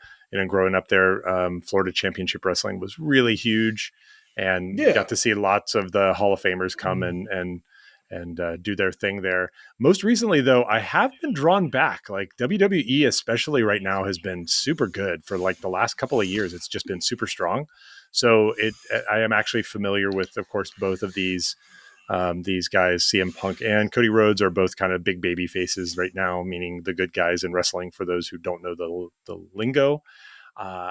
Growing up there, Florida Championship Wrestling was really huge, and Yeah. got to see lots of the Hall of Famers come and do their thing there. Most recently, though, I have been drawn back. Like WWE, especially right now, has been super good for like the last couple of years. It's just been super strong. So I am actually familiar with, of course, both of these guys, CM Punk and Cody Rhodes, are both kind of big baby faces right now, meaning the good guys in wrestling, for those who don't know the lingo.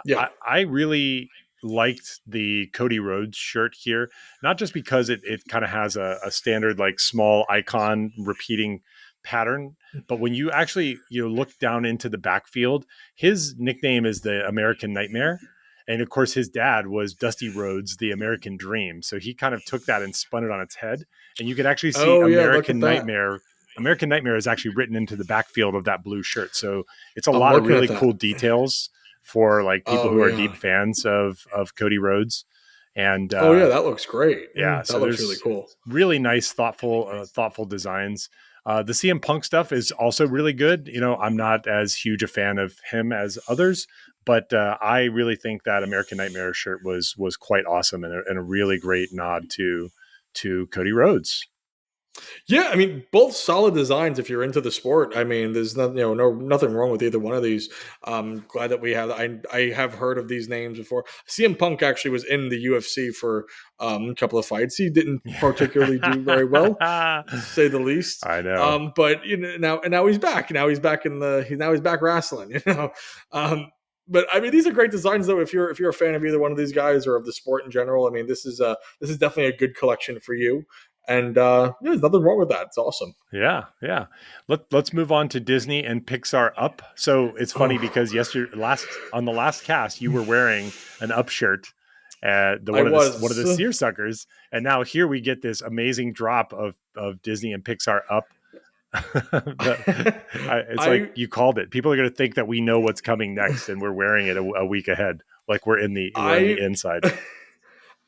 Yeah. I really liked the Cody Rhodes shirt here, not just because it kind of has a standard like small icon repeating pattern, but when you actually look down into the backfield, his nickname is the American Nightmare. And of course, his dad was Dusty Rhodes, the American Dream. So he kind of took that and spun it on its head. And you can actually see Oh yeah, look at that. American Nightmare is actually written into the backfield of that blue shirt. So it's a I'm lot of looking at really that. cool details for like people Oh who are yeah. deep fans of Cody Rhodes. And Oh yeah, that looks great. yeah, That so looks really there's cool. really nice, thoughtful designs. The CM Punk stuff is also really good. I'm not as huge a fan of him as others, But I really think that American Nightmare shirt was quite awesome, and a really great nod to Cody Rhodes. Yeah, I mean, both solid designs if you're into the sport. I mean, there's nothing wrong with either one of these. Glad that we have. I have heard of these names before. CM Punk actually was in the UFC for a couple of fights. He didn't particularly do very well, to say the least. I know. But now he's back. Now he's back now he's back wrestling. But I mean, these are great designs, though. If you're a fan of either one of these guys or of the sport in general, I mean, this is definitely a good collection for you. And there's nothing wrong with that. It's awesome. Yeah. Let's move on to Disney and Pixar Up. So it's funny because on the last cast, you were wearing an Up shirt, one of the seersuckers, and now here we get this amazing drop of Disney and Pixar Up. Like you called it. People are going to think that we know what's coming next, and we're wearing it a week ahead, like we're in the inside.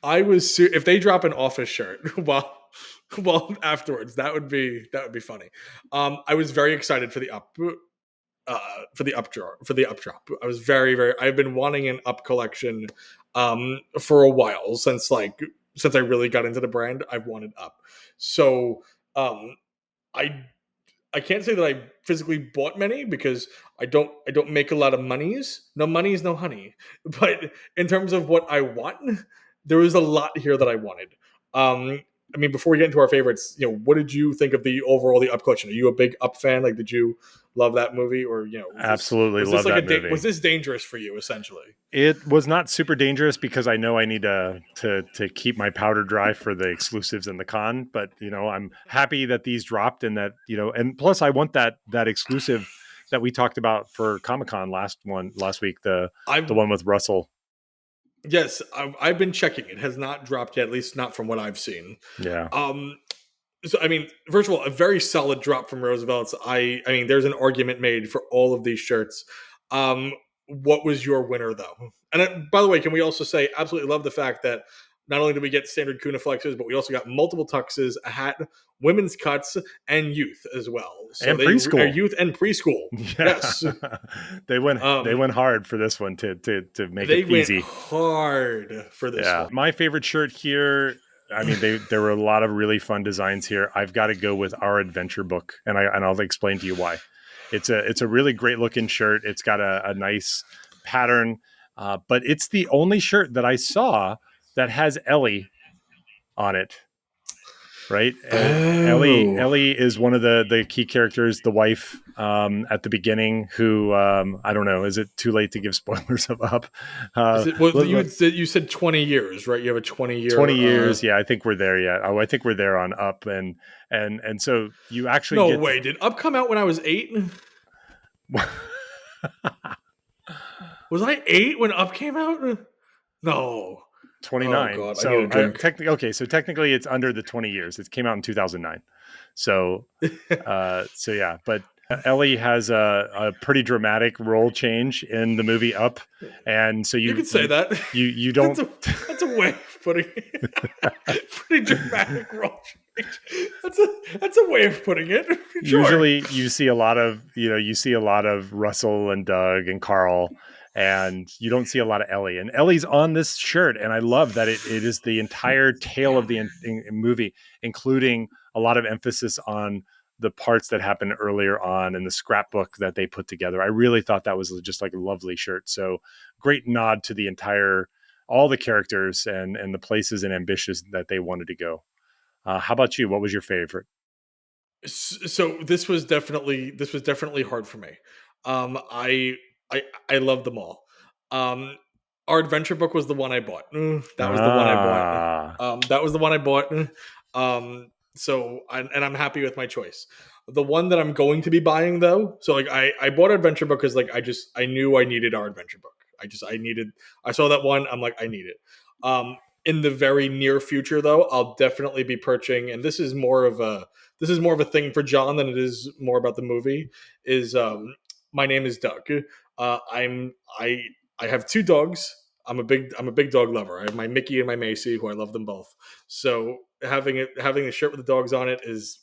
If they drop an Office shirt, well afterwards, that would be funny. I was very excited for the up drop. I was very I've been wanting an Up collection for a while, since I really got into the brand. I've wanted Up. So I can't say that I physically bought many because I don't make a lot of monies. No monies, no honey. But in terms of what I want, there was a lot here that I wanted. I mean, before we get into our favorites, what did you think of the Up collection? Are you a big Up fan? Like, did you love that movie, or absolutely love that movie? Was this dangerous for you? Essentially, it was not super dangerous because I know I need to keep my powder dry for the exclusives and the con. But I'm happy that these dropped, and that and plus I want that exclusive that we talked about for Comic-Con last week, the one with Russell. Yes, I've been checking. It has not dropped yet, at least not from what I've seen. Yeah. So, I mean, first of all, a very solid drop from Roosevelt's. I mean, there's an argument made for all of these shirts. What was your winner, though? And by the way, can we also say, absolutely love the fact that not only did we get standard Kuna flexes, but we also got multiple tuxes, a hat, women's cuts, and youth as well. So and preschool. Youth and preschool. Yes. they went hard for this one to make it easy. They went hard for this one. My favorite shirt here, I mean, there were a lot of really fun designs here. I've got to go with Our Adventure Book, and I'll explain to you why. It's a really great looking shirt. It's got a nice pattern, but it's the only shirt that I saw that has Ellie on it. Right. Ellie is one of the key characters, the wife at the beginning, who I don't know. Is it too late to give spoilers of Up? You said 20 years, right? You have a 20-year. 20 years. Yeah, I think we're there yet. I think we're there on Up, and so you actually did Up come out when I was 8? Was I 8 when Up came out? No. 29. Oh God, so technically it's under the 20 years. It came out in 2009. So yeah, but Ellie has a pretty dramatic role change in the movie Up, and so you can say that you don't. That's a way of putting it. Pretty dramatic role change. That's a way of putting it. Sure. Usually, you see a lot of Russell and Doug and Carl. And you don't see a lot of Ellie, and Ellie's on this shirt. And I love that it is the entire tale of the movie, including a lot of emphasis on the parts that happened earlier on in the scrapbook that they put together. I really thought that was just like a lovely shirt. So great nod to all the characters and the places and ambitions that they wanted to go. How about you? What was your favorite? So this was definitely hard for me. I love them all. Our Adventure Book was the one I bought. That was the one I bought. That was the one I bought. So I'm happy with my choice. The one that I'm going to be buying, though, so like I bought Adventure Book because like I knew I needed Our Adventure Book. I saw that one. I'm like, I need it. In the very near future, though, I'll definitely be purchasing, and this is more of a thing for John than it is more about the movie. Is My Name is Doug. I have 2 dogs. I'm a big dog lover. I have my Mickey and my Macy, who I love them both. So having a shirt with the dogs on it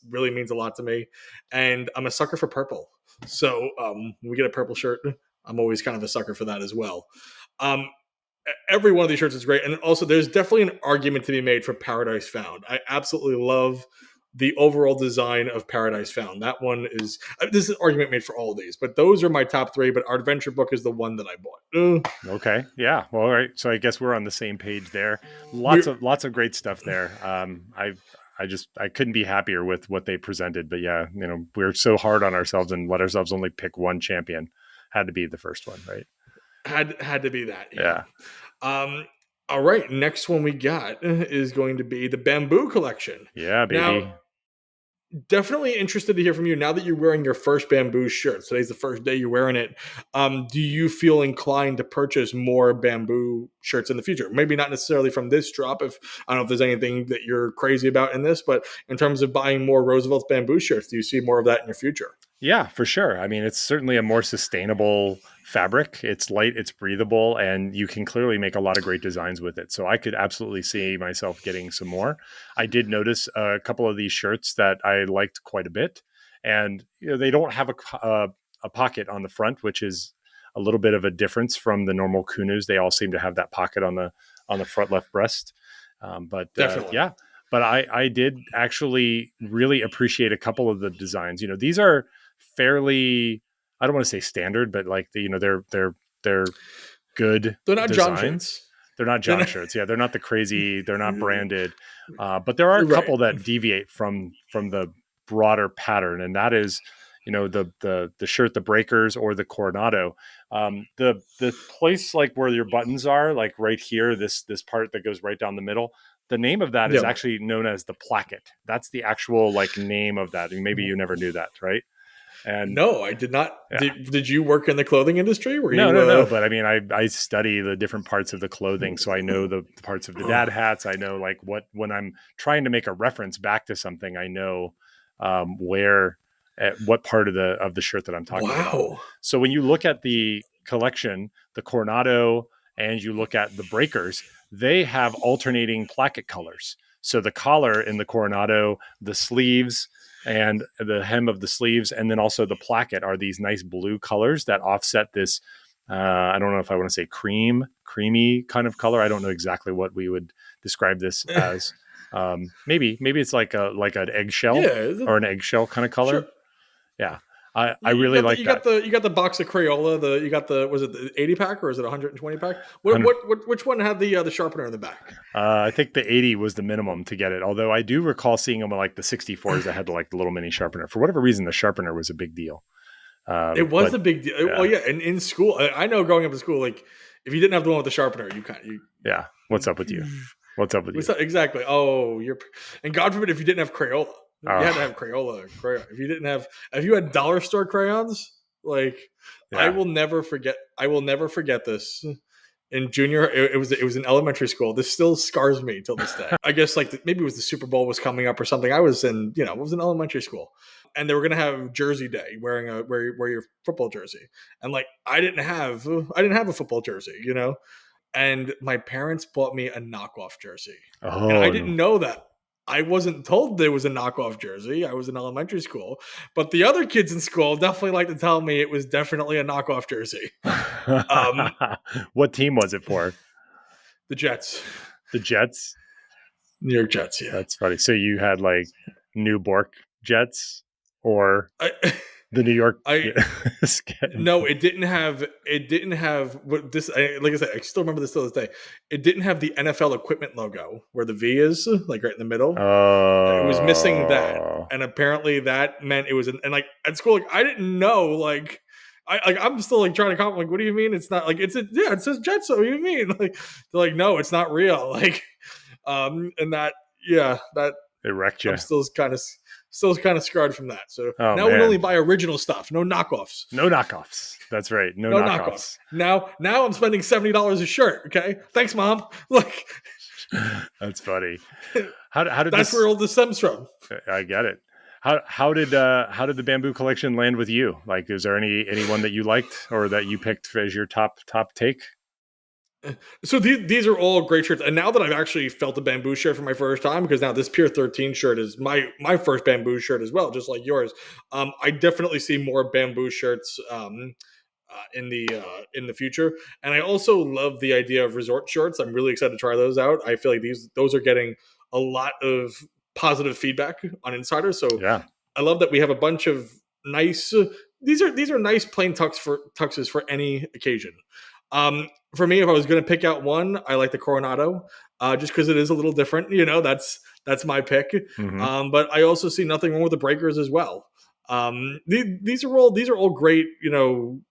really means a lot to me. And I'm a sucker for purple. So when we get a purple shirt, I'm always kind of a sucker for that as well. Every one of these shirts is great. And also, there's definitely an argument to be made for Paradise Found. I absolutely love the overall design of Paradise Found. That one is, this is an argument made for all of these, but those are my top three. But our adventure book is the one that I bought. Okay. Yeah. Well, all right. So I guess we're on the same page there. We're, Lots of great stuff there. I couldn't be happier with what they presented. But yeah, we're so hard on ourselves and let ourselves only pick one champion. Had to be the first one, right? Had to be that. Yeah. All right. Next one we got is going to be the Bamboo Collection. Yeah, baby. Now, definitely interested to hear from you now that you're wearing your first Bamboo shirt. Today's the first day you're wearing it. Do you feel inclined to purchase more Bamboo shirts in the future? Maybe not necessarily from this drop. I don't know if there's anything that you're crazy about in this, but in terms of buying more Roosevelt's Bamboo shirts, do you see more of that in your future? Yeah, for sure. I mean, it's certainly a more sustainable fabric. It's light, it's breathable, and you can clearly make a lot of great designs with it. So I could absolutely see myself getting some more. I did notice a couple of these shirts that I liked quite a bit, and they don't have a pocket on the front, which is a little bit of a difference from the normal Kunus. They all seem to have that pocket on the front left breast. Yeah. But I did actually really appreciate a couple of the designs. These are fairly, I don't want to say standard, but like they're good. They're not designs. John shirts. They're not John shirts. Yeah, they're not the crazy. They're not branded, but there are a couple that deviate from the broader pattern, and that is, the shirt, the breakers, or the Coronado. The place like where your buttons are, like right here, this part that goes right down the middle. The name of that is actually known as the placket. That's the actual name of that. And maybe you never knew that, right? And no, I did not. Yeah. Did you work in the clothing industry? No. But I mean, I study the different parts of the clothing, so I know the parts of the dad hats. I know when I'm trying to make a reference back to something, I know where at what part of the shirt that I'm talking about. So when you look at the collection, the Coronado, and you look at the breakers, they have alternating placket colors. So the collar in the Coronado, the sleeves, and the hem of the sleeves, and then also the placket are these nice blue colors that offset this. I don't know if I want to say creamy kind of color. I don't know exactly what we would describe this as. Maybe it's like an eggshell or an eggshell kind of color. Sure. Yeah. I really like that. You got the box of Crayola. Was it the 80 pack or is it 120 pack? Which one had the sharpener in the back? I think the 80 was the minimum to get it. Although I do recall seeing them like the 64s that had the little mini sharpener. For whatever reason, the sharpener was a big deal. It was a big deal. Yeah. Well, yeah, and in school, I know growing up in school, like if you didn't have the one with the sharpener, yeah. What's up with you? Exactly. Oh, and God forbid if you didn't have Crayola. You had to have Crayola crayon. If you had dollar store crayons, I will never forget this. In junior, it was in elementary school. This still scars me till this day. I guess maybe it was the Super Bowl was coming up or something. I was in elementary school, and they were gonna have Jersey Day, wear your football jersey, and I didn't have a football jersey, and my parents bought me a knockoff jersey, and I didn't know that. I wasn't told there was a knockoff jersey. I was in elementary school, but the other kids in school definitely like to tell me it was definitely a knockoff jersey. What team was it for? The Jets. The Jets? New York Jets, yeah. That's funny. So you had New Bork Jets or the New York? No, it didn't have what this. Like I said, I still remember this till this day. It didn't have the NFL equipment logo where the V is, right in the middle. Oh, it was missing that, and apparently that meant it was. And at school, I didn't know. I'm still trying to comment. What do you mean? It's not it says Jets. So what do you mean? They're no, it's not real. And that it wrecked you. I'm still kind of scarred from that. So now we only buy original stuff, no knockoffs. No knockoffs. That's right. No knockoffs. Now I'm spending $70 a shirt. Okay, thanks, Mom. That's funny. How did that's where all this stems from? I get it. How did the Bamboo Collection land with you? Is there anyone that you liked or that you picked as your top take? So these are all great shirts, and now that I've actually felt a Bamboo shirt for my first time, because now this Pier 13 shirt is my first Bamboo shirt as well, just like yours. I definitely see more Bamboo shirts in the future. And I also love the idea of resort shorts. I'm really excited to try those out. I feel like those are getting a lot of positive feedback on Insider. So Yeah. I love that we have a bunch of nice. These are nice plain tuxes for any occasion. For me, if I was going to pick out one, I like the Coronado, just because it is a little different. That's my pick. Mm-hmm. But I also see nothing wrong with the breakers as well. These are all great,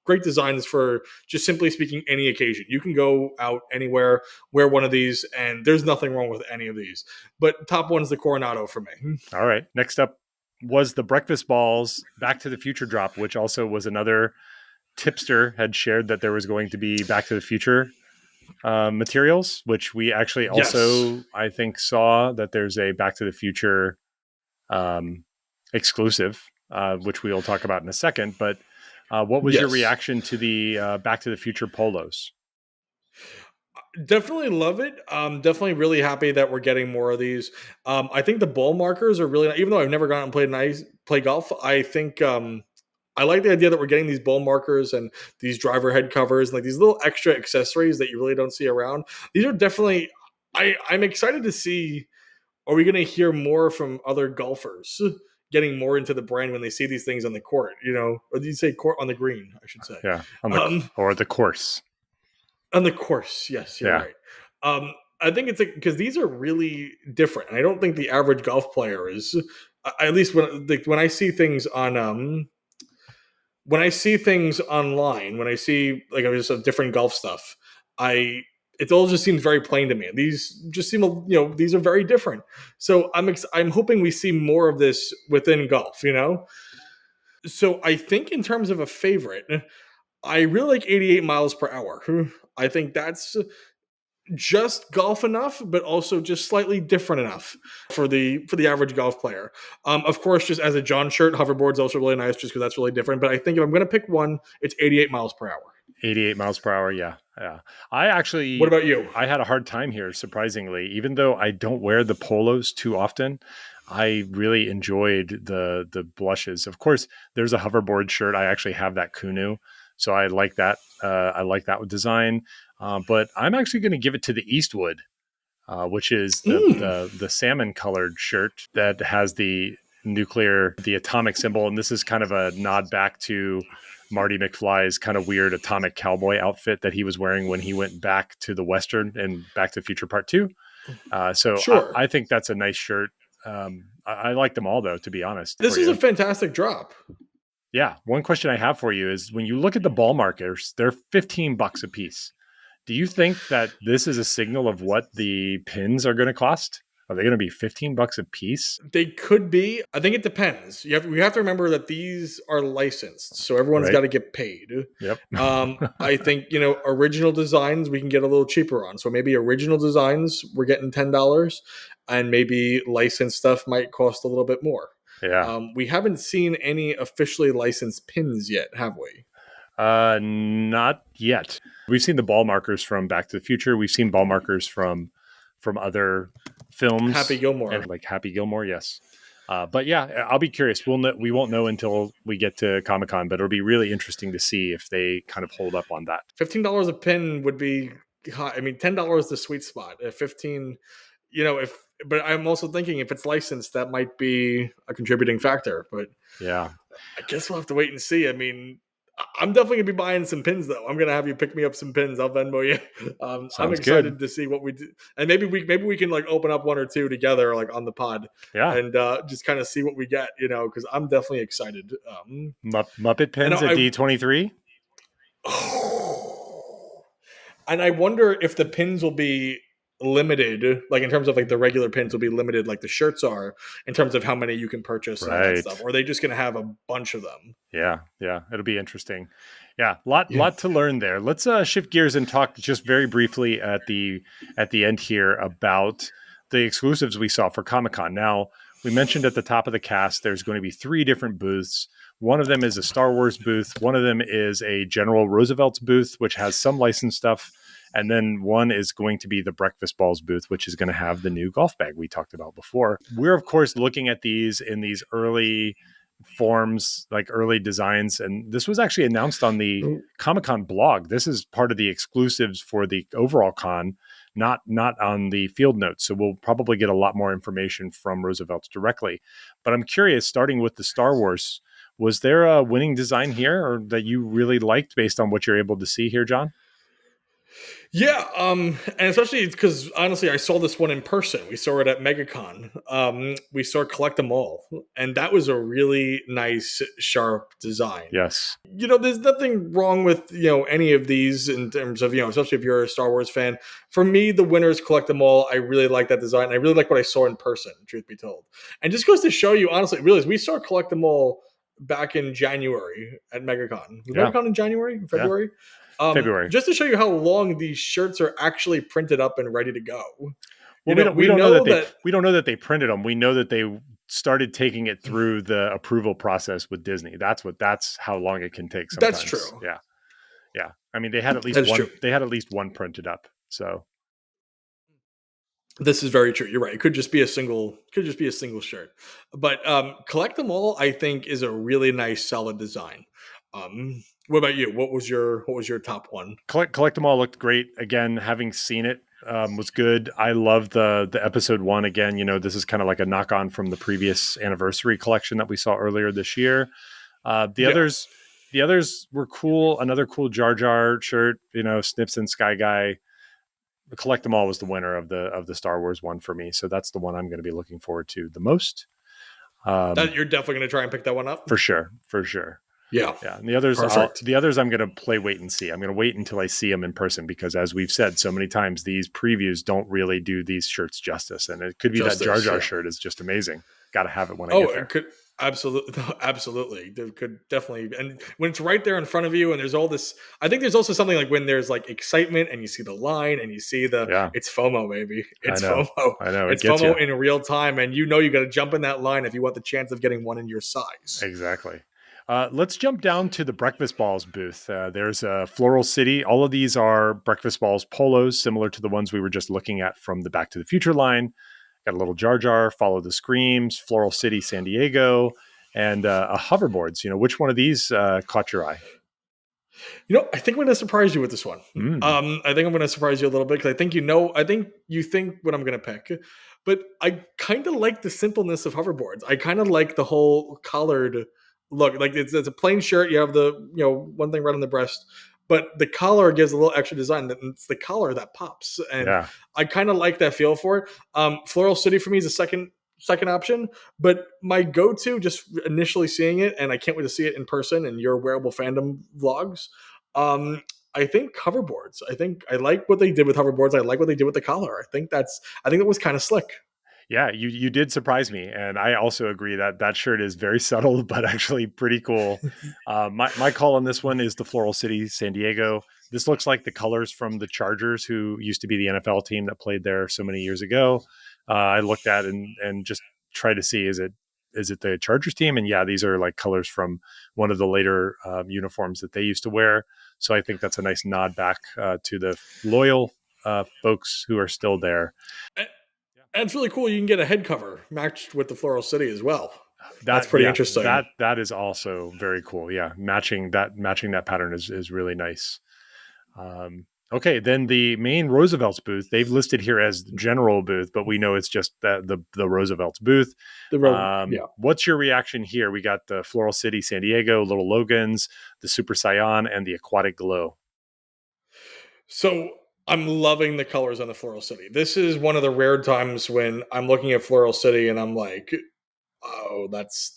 great designs for, just simply speaking, any occasion. You can go out anywhere, wear one of these, and there's nothing wrong with any of these. But top one's the Coronado for me. All right. Next up was the Breakfast Balls Back to the Future drop, which also was another tipster had shared that there was going to be Back to the Future materials, which we actually also, I think, saw that there's a Back to the Future exclusive, which we'll talk about in a second. But what was your reaction to the Back to the Future polos? Definitely love it. Definitely really happy that we're getting more of these. I think the ball markers are really, even though I've never gone and play golf, I think I like the idea that we're getting these ball markers and these driver head covers, and like these little extra accessories that you really don't see around. These are definitely, I'm excited to see. Are we going to hear more from other golfers getting more into the brand when they see these things on the court? Or do you say court on the green? I should say. Yeah, or the course. On the course, yes, you're right. I think it's because these are really different, and I don't think the average golf player is. At least when I see things on when I see things online, when I see like just different golf stuff, it all just seems very plain to me. These just seem, these are very different. So I'm hoping we see more of this within golf. So I think in terms of a favorite, I really like 88 miles per hour. I think that's just golf enough, but also just slightly different enough for the average golf player. Of course, just as a John shirt, hoverboard's also really nice, just because that's really different. But I think if I'm going to pick one, it's 88 miles per hour. 88 miles per hour, yeah. I actually. What about you? I had a hard time here, surprisingly, even though I don't wear the polos too often. I really enjoyed the blushes. Of course, there's a hoverboard shirt. I actually have that Kunu, so I like that. I like that design. But I'm actually going to give it to the Eastwood, which is the salmon colored shirt that has the atomic symbol. And this is kind of a nod back to Marty McFly's kind of weird atomic cowboy outfit that he was wearing when he went back to the Western and Back to the Future Part 2. So sure. I think that's a nice shirt. I like them all, though, to be honest. This is a fantastic drop. Yeah. One question I have for you is, when you look at the ball markers, they're $15 a piece. Do you think that this is a signal of what the pins are going to cost? Are they going to be $15 a piece? They could be. I think it depends. We have to remember that these are licensed, so everyone's got to get paid. Yep. I think, original designs we can get a little cheaper on. So maybe original designs we're getting $10, and maybe licensed stuff might cost a little bit more. Yeah. We haven't seen any officially licensed pins yet, have we? Not yet. We've seen the ball markers from Back to the Future. We've seen ball markers from other films. Happy Gilmore. And like Happy Gilmore, yes. But yeah, I'll be curious. We won't know until we get to Comic-Con, but it'll be really interesting to see if they kind of hold up on that. $15 a pin would be hot. I mean, $10 is the sweet spot. At 15, but I'm also thinking if it's licensed, that might be a contributing factor. But yeah, I guess we'll have to wait and see. I mean, I'm definitely gonna be buying some pins, though. I'm gonna have you pick me up some pins. I'll Venmo you. I'm excited to see what we do, and maybe we can like open up one or two together, like on the pod, and just kind of see what we get, because I'm definitely excited. Muppet pins at D23. And I wonder if the pins will be limited, like in terms of like the regular pins will be limited, like the shirts are, in terms of how many you can purchase and all that stuff. Or are they just going to have a bunch of them? Yeah, it'll be interesting. Yeah, lot to learn there. Let's shift gears and talk just very briefly at the end here about the exclusives we saw for Comic-Con. Now, we mentioned at the top of the cast there's going to be 3 different booths. One of them is a Star Wars booth. One of them is a General Roosevelt's booth, which has some licensed stuff. And then one is going to be the Breakfast Balls booth, which is going to have the new golf bag we talked about before. We're, of course, looking at these in these early forms, like early designs. And this was actually announced on the Comic-Con blog. This is part of the exclusives for the overall con, not on the field notes. So we'll probably get a lot more information from Roosevelt directly. But I'm curious, starting with the Star Wars, was there a winning design here or that you really liked based on what you're able to see here, John? Yeah, and especially because honestly, I saw this one in person. We saw it at MegaCon. We saw Collect 'Em All, and that was a really nice, sharp design. Yes. There's nothing wrong with any of these in terms of especially if you're a Star Wars fan. For me, the winners Collect 'Em All. I really like that design. I really like what I saw in person. Truth be told, and just goes to show you, honestly, realize we saw Collect 'Em All back in January at MegaCon. Was Yeah. MegaCon in January, February? February. Just to show you how long these shirts are actually printed up and ready to go. Well, we don't know that they printed them. We know that they started taking it through the approval process with Disney. That's how long it can take sometimes. That's true. Yeah. I mean, they had at least one. They had at least one printed up. So this is very true. You're right. It could just be a single shirt. But Collect 'Em All, I think, is a really nice, solid design. What about you? What was your top one? Collect 'Em All looked great. Again, having seen it was good. I love the episode 1 again. This is kind of like a knock on from the previous anniversary collection that we saw earlier this year. The others were cool. Another cool Jar Jar shirt. Snips and Sky Guy. Collect 'Em All was the winner of the Star Wars one for me. So that's the one I'm going to be looking forward to the most. You're definitely going to try and pick that one up for sure. Yeah. And the others, I'm going to play wait and see. I'm going to wait until I see them in person because, as we've said so many times, these previews don't really do these shirts justice. And it could be that Jar Jar shirt is just amazing. Got to have it when I get there. It could absolutely. There could definitely, and when it's right there in front of you, and there's all this. I think there's also something like when there's like excitement, and you see the line, and you see it's FOMO, baby. It's FOMO. I know. It's FOMO in real time, and you got to jump in that line if you want the chance of getting one in your size. Exactly. Let's jump down to the Breakfast Balls booth. There's a Floral City. All of these are Breakfast Balls polos, similar to the ones we were just looking at from the Back to the Future line. Got a little Jar Jar, Follow the Screams, Floral City, San Diego, and a hoverboards. Which one of these caught your eye? I think I'm going to surprise you with this one. I think I'm going to surprise you a little bit because I think you think what I'm going to pick. But I kind of like the simpleness of hoverboards. I kind of like the whole collared look. Like it's a plain shirt. You have the one thing right on the breast, but the collar gives a little extra design. It's the collar that pops, and I kind of like that feel for it. Floral City for me is a second option, but my go-to, just initially seeing it, and I can't wait to see it in person in your Wearable Fandom vlogs. I think hoverboards. I think I like what they did with hoverboards. I like what they did with the collar. I think that was kind of slick. Yeah, you did surprise me, and I also agree that shirt is very subtle, but actually pretty cool. My call on this one is the Floral City, San Diego. This looks like the colors from the Chargers, who used to be the NFL team that played there so many years ago. I looked at and just tried to see, is it the Chargers team? And yeah, these are like colors from one of the later uniforms that they used to wear. So I think that's a nice nod back to the loyal folks who are still there. And it's really cool. You can get a head cover matched with the Floral City as well. That's pretty interesting. That is also very cool. Yeah, matching that pattern is really nice. Okay, then the main Roosevelt's booth, they've listed here as general booth, but we know it's just the Roosevelt's booth. What's your reaction here? We got the Floral City, San Diego, Little Logan's, the Super Saiyan, and the Aquatic Glow. So I'm loving the colors on the Floral City. This is one of the rare times when I'm looking at Floral City and I'm like, oh, that's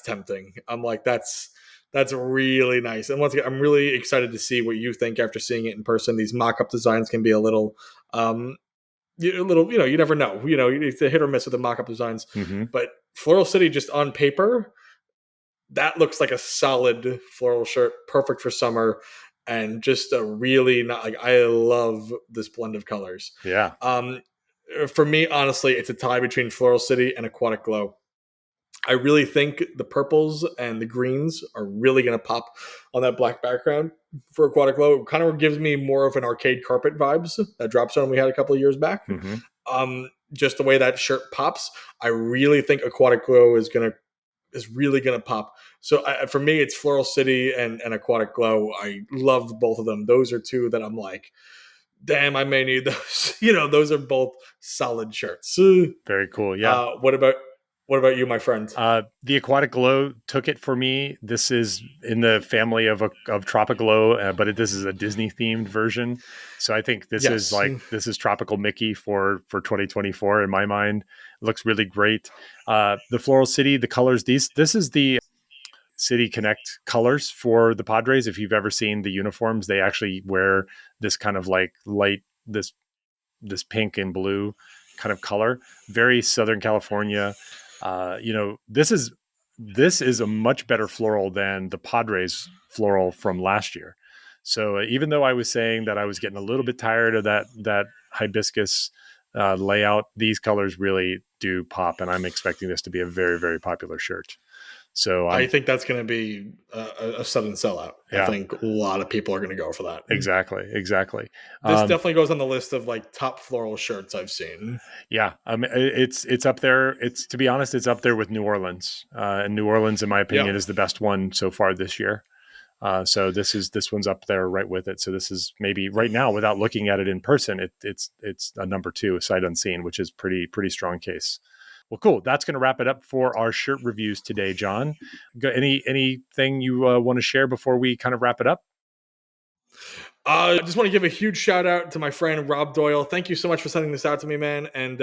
tempting. I'm like, that's really nice. And once again, I'm really excited to see what you think after seeing it in person. These mock-up designs can be a little, you never know. It's a hit or miss with the mock-up designs. Mm-hmm. But Floral City, just on paper, that looks like a solid floral shirt, perfect for summer. And just a really I love this blend of colors. Yeah. For me, honestly, it's a tie between Floral City and Aquatic Glow. I really think the purples and the greens are really going to pop on that black background for Aquatic Glow. It kind of gives me more of an arcade carpet vibes, that drop zone we had a couple of years back. Mm-hmm. Just the way that shirt pops. I really think Aquatic Glow is going to is really going to pop. So for me, it's Floral City and Aquatic Glow. I love both of them. Those are two that I'm like, damn, I may need those. Those are both solid shirts. Very cool. Yeah. What about you, my friend? The Aquatic Glow took it for me. This is in the family of Tropic Glow, but this is a Disney themed version. So I think this is Tropical Mickey for 2024 in my mind. It looks really great. The Floral City, the colors, this is the City Connect colors for the Padres. If you've ever seen the uniforms, they actually wear this kind of like light, this pink and blue kind of color, very Southern California. This is a much better floral than the Padres floral from last year. So even though I was saying that I was getting a little bit tired of that hibiscus layout, these colors really do pop, and I'm expecting this to be a very, very popular shirt. So I think that's going to be a sudden sellout. Yeah. I think a lot of people are going to go for that. Exactly. This definitely goes on the list of like top floral shirts I've seen. Yeah, it's up there. To be honest, it's up there with New Orleans. And New Orleans, in my opinion, is the best one so far this year. So this one's up there right with it. So this is maybe right now, without looking at it in person, it's a number 2, sight unseen, which is pretty strong case. Well, cool. That's going to wrap it up for our shirt reviews today, John. Anything you want to share before we kind of wrap it up? I just want to give a huge shout out to my friend Rob Doyle. Thank you so much for sending this out to me, man. And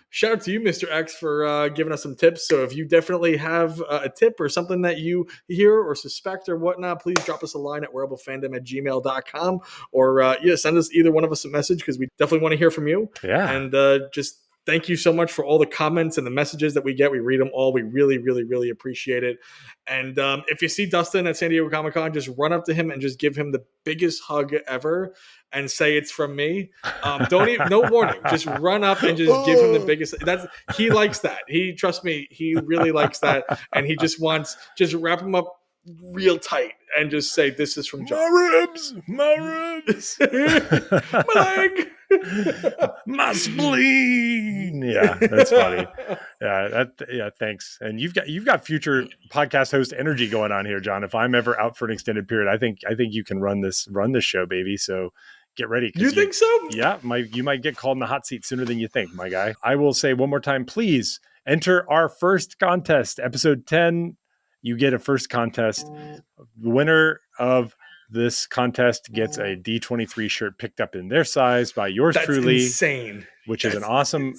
shout out to you, Mr. X, for giving us some tips. So if you definitely have a tip or something that you hear or suspect or whatnot, please drop us a line at wearablefandom@gmail.com or send us either one of us a message because we definitely want to hear from you. Yeah. And just thank you so much for all the comments and the messages that we get. We read them all. We really, really, really appreciate it. And if you see Dustin at San Diego Comic-Con, just run up to him and just give him the biggest hug ever and say it's from me. No warning. Just run up and just give him the biggest. He likes that. Trust me, he really likes that. And he just wrap him up real tight and just say, this is from John. My ribs, my leg. My spleen. Yeah, that's funny. Yeah, thanks. And you've got future podcast host energy going on here, John. If I'm ever out for an extended period, I think you can run this show, baby. So get ready. You think so? Yeah, you might get called in the hot seat sooner than you think, my guy. I will say one more time, please enter our first contest, episode 10. You get a first contest. The winner of this contest gets a D23 shirt picked up in their size by yours truly. Insane. Which is an awesome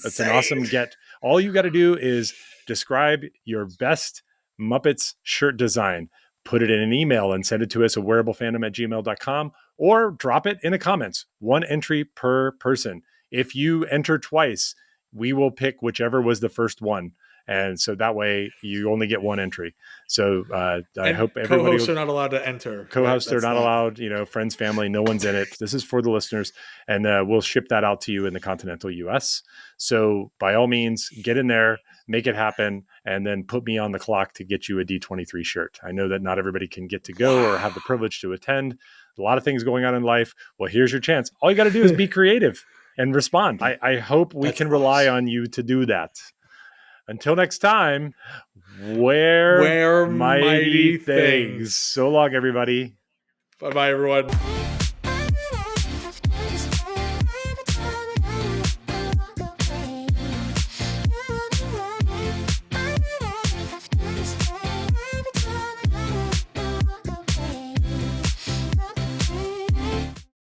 get. All you got to do is describe your best Muppets shirt design, put it in an email and send it to us at wearablefandom@gmail.com or drop it in the comments. 1 entry per person. If you enter twice, we will pick whichever was the first one. And so that way you only get 1 entry. So I hope everybody. Co-hosts are not allowed to enter. Co-hosts are not allowed. Friends, family, no one's in it. This is for the listeners, and we'll ship that out to you in the Continental U.S. So by all means, get in there, make it happen, and then put me on the clock to get you a D23 shirt. I know that not everybody can get to go or have the privilege to attend. A lot of things going on in life. Well, here's your chance. All you got to do is be creative and respond. I hope we can rely on you to do that. Until next time, wear mighty things. So long, everybody. Bye-bye, everyone.